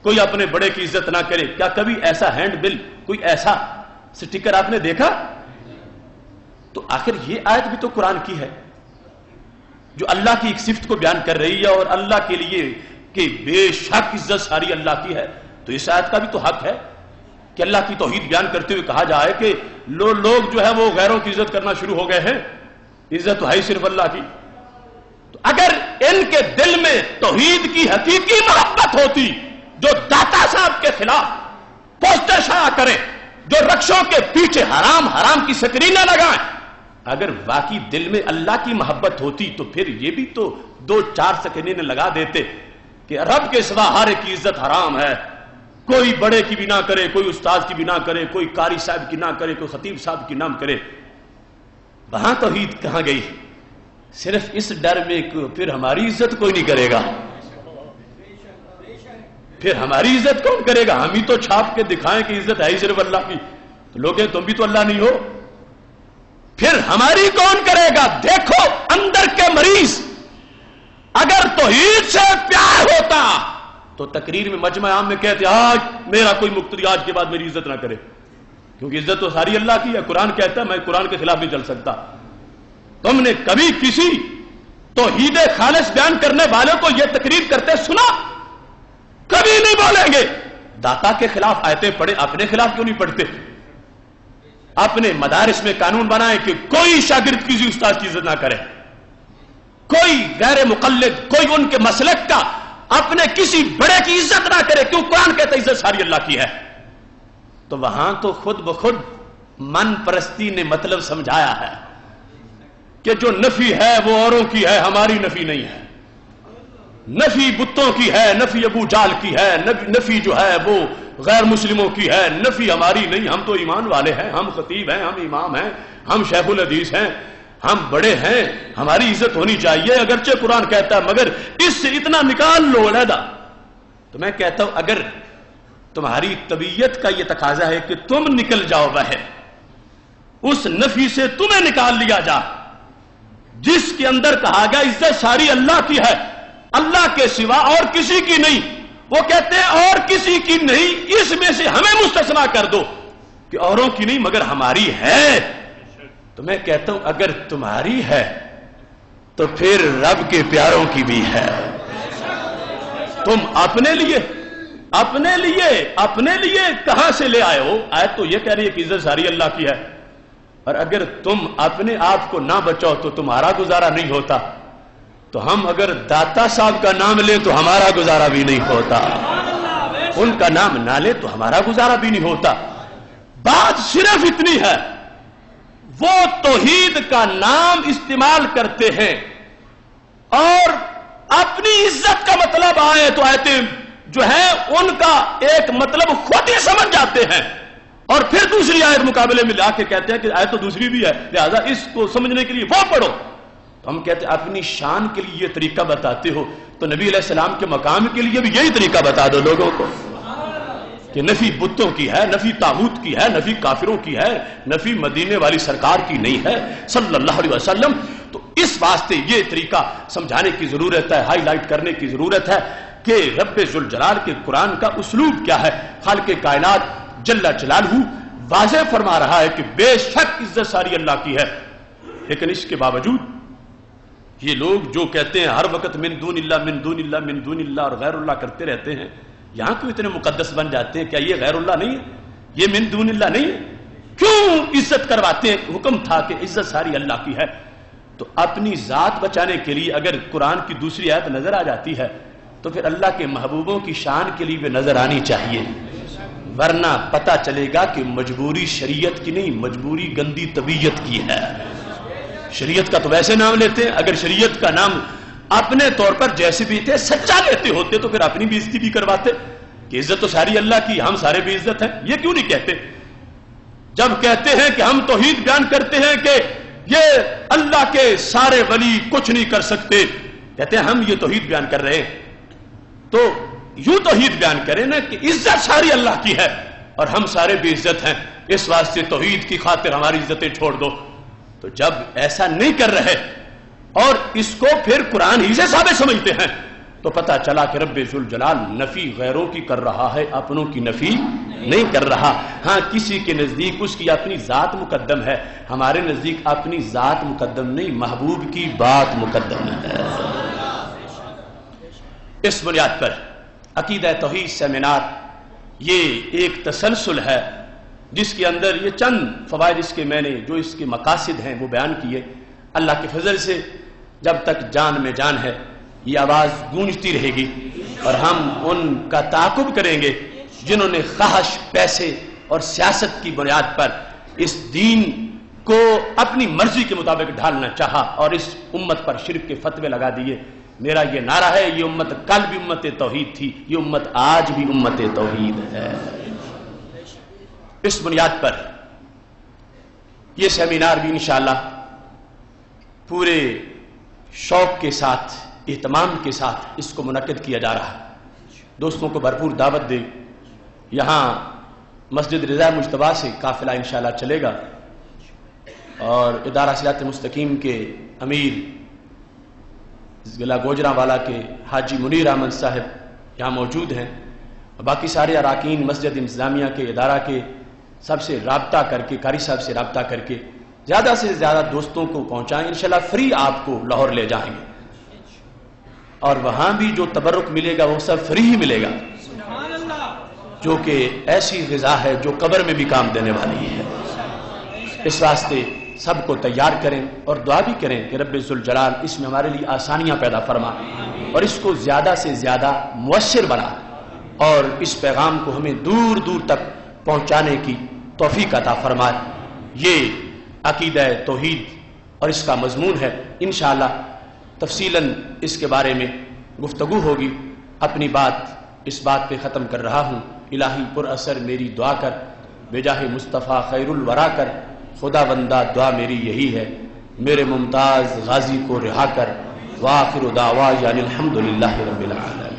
کوئی اپنے بڑے کی عزت نہ کرے. کیا کبھی ایسا ہینڈ بل، کوئی ایسا سٹیکر آپ نے دیکھا؟ تو آخر یہ آیت بھی تو قرآن کی ہے جو اللہ کی ایک صفت کو بیان کر رہی ہے اور اللہ کے لیے کہ بے شک عزت ساری اللہ کی ہے. تو اس آیت کا بھی تو حق ہے کہ اللہ کی توحید بیان کرتے ہوئے کہا جائے کہ لوگ جو ہے وہ غیروں کی عزت کرنا شروع ہو گئے ہیں، عزت تو ہے ہی صرف اللہ کی. تو اگر ان کے دل میں توحید کی حقیقی محبت ہوتی، جو داتا صاحب کے خلاف پوسٹر شائع کریں، جو رقصوں کے پیچھے حرام کی سکرینیں لگائیں، اگر واقعی دل میں اللہ کی محبت ہوتی تو پھر یہ بھی تو 2-4 سکرینیں لگا دیتے کہ رب کے سوا ہر ایک کی عزت حرام ہے. کوئی بڑے کی بھی نہ کرے، کوئی استاد کی بھی نہ کرے، کوئی قاری صاحب کی نہ کرے، کوئی خطیب صاحب کی نہ کرے. وہاں توحید کہاں گئی؟ صرف اس ڈر میں کہ پھر ہماری عزت کوئی نہیں کرے گا. پھر ہماری عزت کون کرے گا؟ ہم ہی تو چھاپ کے دکھائیں کہ عزت ہے ہی صرف اللہ کی. تو لوگ ہیں تم بھی تو اللہ نہیں ہو، پھر ہماری کون کرے گا؟ دیکھو اندر کے مریض، اگر توحید سے پیار ہوتا تو تقریر میں مجمع عام میں کہتے آج میرا کوئی مقتدی آج کے بعد میری عزت نہ کرے، کیونکہ عزت تو ساری اللہ کی ہے. قرآن کہتا ہے میں قرآن کے خلاف نہیں چل سکتا. تم نے کبھی کسی توحید خالص بیان کرنے والے کو یہ تقریر کرتے سنا؟ کبھی نہیں بولیں گے. داتا کے خلاف آیتیں پڑھے، اپنے خلاف کیوں نہیں پڑھتے؟ اپنے مدارس میں قانون بنائے کہ کوئی شاگرد کسی استاد کی عزت نہ کرے، کوئی غیر مقلد، کوئی ان کے مسلک کا اپنے کسی بڑے کی عزت نہ کرے. کیوں؟ قرآن کہتا ہے عزت ساری اللہ کی ہے. تو وہاں تو خود بخود من پرستی نے مطلب سمجھایا ہے کہ جو نفی ہے وہ اوروں کی ہے، ہماری نفی نہیں ہے. نفی بتوں کی ہے، نفی ابو جال کی ہے، نفی جو ہے وہ غیر مسلموں کی ہے، نفی ہماری نہیں. ہم تو ایمان والے ہیں، ہم خطیب ہیں، ہم امام ہیں، ہم شیخ الحدیث ہیں، ہم بڑے ہیں، ہماری عزت ہونی چاہیے. اگرچہ قرآن کہتا ہے مگر اس سے اتنا نکال لو علیحدہ. تو میں کہتا ہوں اگر تمہاری طبیعت کا یہ تقاضا ہے کہ تم نکل جاؤ باہر، اس نفی سے تمہیں نکال لیا جا جس کے اندر کہا گیا عزت ساری اللہ کی ہے، اللہ کے سوا اور کسی کی نہیں. وہ کہتے ہیں اور کسی کی نہیں، اس میں سے ہمیں مستثنا کر دو کہ اوروں کی نہیں مگر ہماری ہے. تو میں کہتا ہوں اگر تمہاری ہے تو پھر رب کے پیاروں کی بھی ہے. تم اپنے لیے کہاں سے لے آئے ہو؟ آیت تو یہ کہہ رہی ہے کہ عزت ساری اللہ کی ہے، اور اگر تم اپنے آپ کو نہ بچاؤ تو تمہارا گزارا نہیں ہوتا. تو ہم اگر داتا صاحب کا نام لیں تو ہمارا گزارا بھی نہیں ہوتا، ان کا نام نہ لیں تو ہمارا گزارا بھی نہیں ہوتا. بات صرف اتنی ہے، وہ توحید کا نام استعمال کرتے ہیں اور اپنی عزت کا مطلب آئے تو آیتیں جو ہے ان کا ایک مطلب خود ہی سمجھ جاتے ہیں، اور پھر دوسری آیت مقابلے میں لا کے کہتے ہیں کہ آیت تو دوسری بھی ہے، لہذا اس کو سمجھنے کے لیے وہ پڑھو۔ تو ہم کہتے ہیں اپنی شان کے لیے یہ طریقہ بتاتے ہو تو نبی علیہ السلام کے مقام کے لیے بھی یہی طریقہ بتا دو لوگوں کو کہ نفی بتوں کی ہے، نفی طاغوت کی ہے، نفی کافروں کی ہے، نفی مدینے والی سرکار کی نہیں ہے صلی اللہ علیہ وسلم۔ تو اس واسطے یہ طریقہ سمجھانے کی ضرورت ہے، ہائی لائٹ کرنے کی ضرورت ہے کہ رب ذوالجلال کے قرآن کا اسلوب کیا ہے۔ خالق کائنات جل جلالہ واضح فرما رہا ہے کہ بے شک عزت ساری اللہ کی ہے، لیکن اس کے باوجود یہ لوگ جو کہتے ہیں ہر وقت من دون اللہ من دون اللہ من دون اللہ اور غیر اللہ کرتے رہتے ہیں، یہاں کیوں اتنے مقدس بن جاتے ہیں؟ کیا یہ غیر اللہ نہیں ہے؟ یہ من دون اللہ نہیں ہے؟ کیوں عزت کرواتے ہیں؟ حکم تھا کہ عزت ساری اللہ کی ہے۔ تو اپنی ذات بچانے کے لیے اگر قرآن کی دوسری آیت نظر آ جاتی ہے تو پھر اللہ کے محبوبوں کی شان کے لیے بھی نظر آنی چاہیے، ورنہ پتہ چلے گا کہ مجبوری شریعت کی نہیں، مجبوری گندی طبیعت کی ہے۔ شریعت کا تو ویسے نام لیتے ہیں، اگر شریعت کا نام اپنے طور پر جیسے بھی تھے سچا لیتے ہوتے تو پھر اپنی بھی عزت بھی کرواتے کہ عزت تو ساری اللہ کی، ہم سارے بھی عزت ہیں۔ یہ کیوں نہیں کہتے؟ جب کہتے ہیں کہ ہم توحید بیان کرتے ہیں کہ یہ اللہ کے سارے ولی کچھ نہیں کر سکتے، کہتے ہیں ہم یہ توحید بیان کر رہے ہیں، تو یوں توحید بیان کریں نا کہ عزت ساری اللہ کی ہے اور ہم سارے بھی عزت ہیں، اس واسطے توحید کی خاطر ہماری عزتیں چھوڑ دو۔ تو جب ایسا نہیں کر رہے اور اس کو پھر قرآن ہی سے ثابت سمجھتے ہیں تو پتہ چلا کہ رب ذوالجلال نفی غیروں کی کر رہا ہے، اپنوں کی نفی نہیں کر رہا۔ ہاں کسی کے نزدیک اس کی اپنی ذات مقدم ہے، ہمارے نزدیک اپنی ذات مقدم نہیں، محبوب کی بات مقدم ہے۔ اس بنیاد پر عقیدہ توحید سیمینار یہ ایک تسلسل ہے جس کے اندر یہ چند فوائد اس کے میں نے جو اس کے مقاصد ہیں وہ بیان کیے۔ اللہ کے فضل سے جب تک جان میں جان ہے یہ آواز گونجتی رہے گی اور ہم ان کا تعاقب کریں گے جنہوں نے خواہش، پیسے اور سیاست کی بنیاد پر اس دین کو اپنی مرضی کے مطابق ڈھالنا چاہا اور اس امت پر شرک کے فتوے لگا دیے۔ میرا یہ نعرہ ہے، یہ امت کل بھی امت توحید تھی، یہ امت آج بھی امت توحید ہے۔ اس بنیاد پر یہ سیمینار بھی انشاءاللہ پورے شوق کے ساتھ، اہتمام کے ساتھ اس کو منعقد کیا جا رہا ہے۔ دوستوں کو بھرپور دعوت دے۔ یہاں مسجد رضا مجتبیٰ سے قافلہ انشاءاللہ چلے گا اور ادارہ صراط مستقیم کے امیر ضلع گوجرانوالا کے حاجی منیر احمد صاحب یہاں موجود ہیں، اور باقی سارے اراکین مسجد انتظامیہ کے ادارہ کے سب سے رابطہ کر کے، قاری صاحب سے رابطہ کر کے زیادہ سے زیادہ دوستوں کو پہنچائیں۔ انشاءاللہ فری آپ کو لاہور لے جائیں گے اور وہاں بھی جو تبرک ملے گا وہ سب فری ہی ملے گا، جو کہ ایسی غذا ہے جو قبر میں بھی کام دینے والی ہے۔ اس واسطے سب کو تیار کریں اور دعا بھی کریں کہ رب ذوالجلال اس میں ہمارے لیے آسانیاں پیدا فرما اور اس کو زیادہ سے زیادہ مؤثر بنا اور اس پیغام کو ہمیں دور دور تک پہنچانے کی توفیق عطا فرمائے۔ یہ عقیدہ توحید اور اس کا مضمون ہے۔ انشاءاللہ تفصیلاً اس کے بارے میں گفتگو ہوگی۔ اپنی بات اس بات پہ ختم کر رہا ہوں، الہی پر اثر میری دعا کر، بجاہ مصطفیٰ خیر الورا کر، خدا بندہ دعا میری یہی ہے، میرے ممتاز غازی کو رہا کر، وآخر دعوانا الحمدللہ رب العالمین۔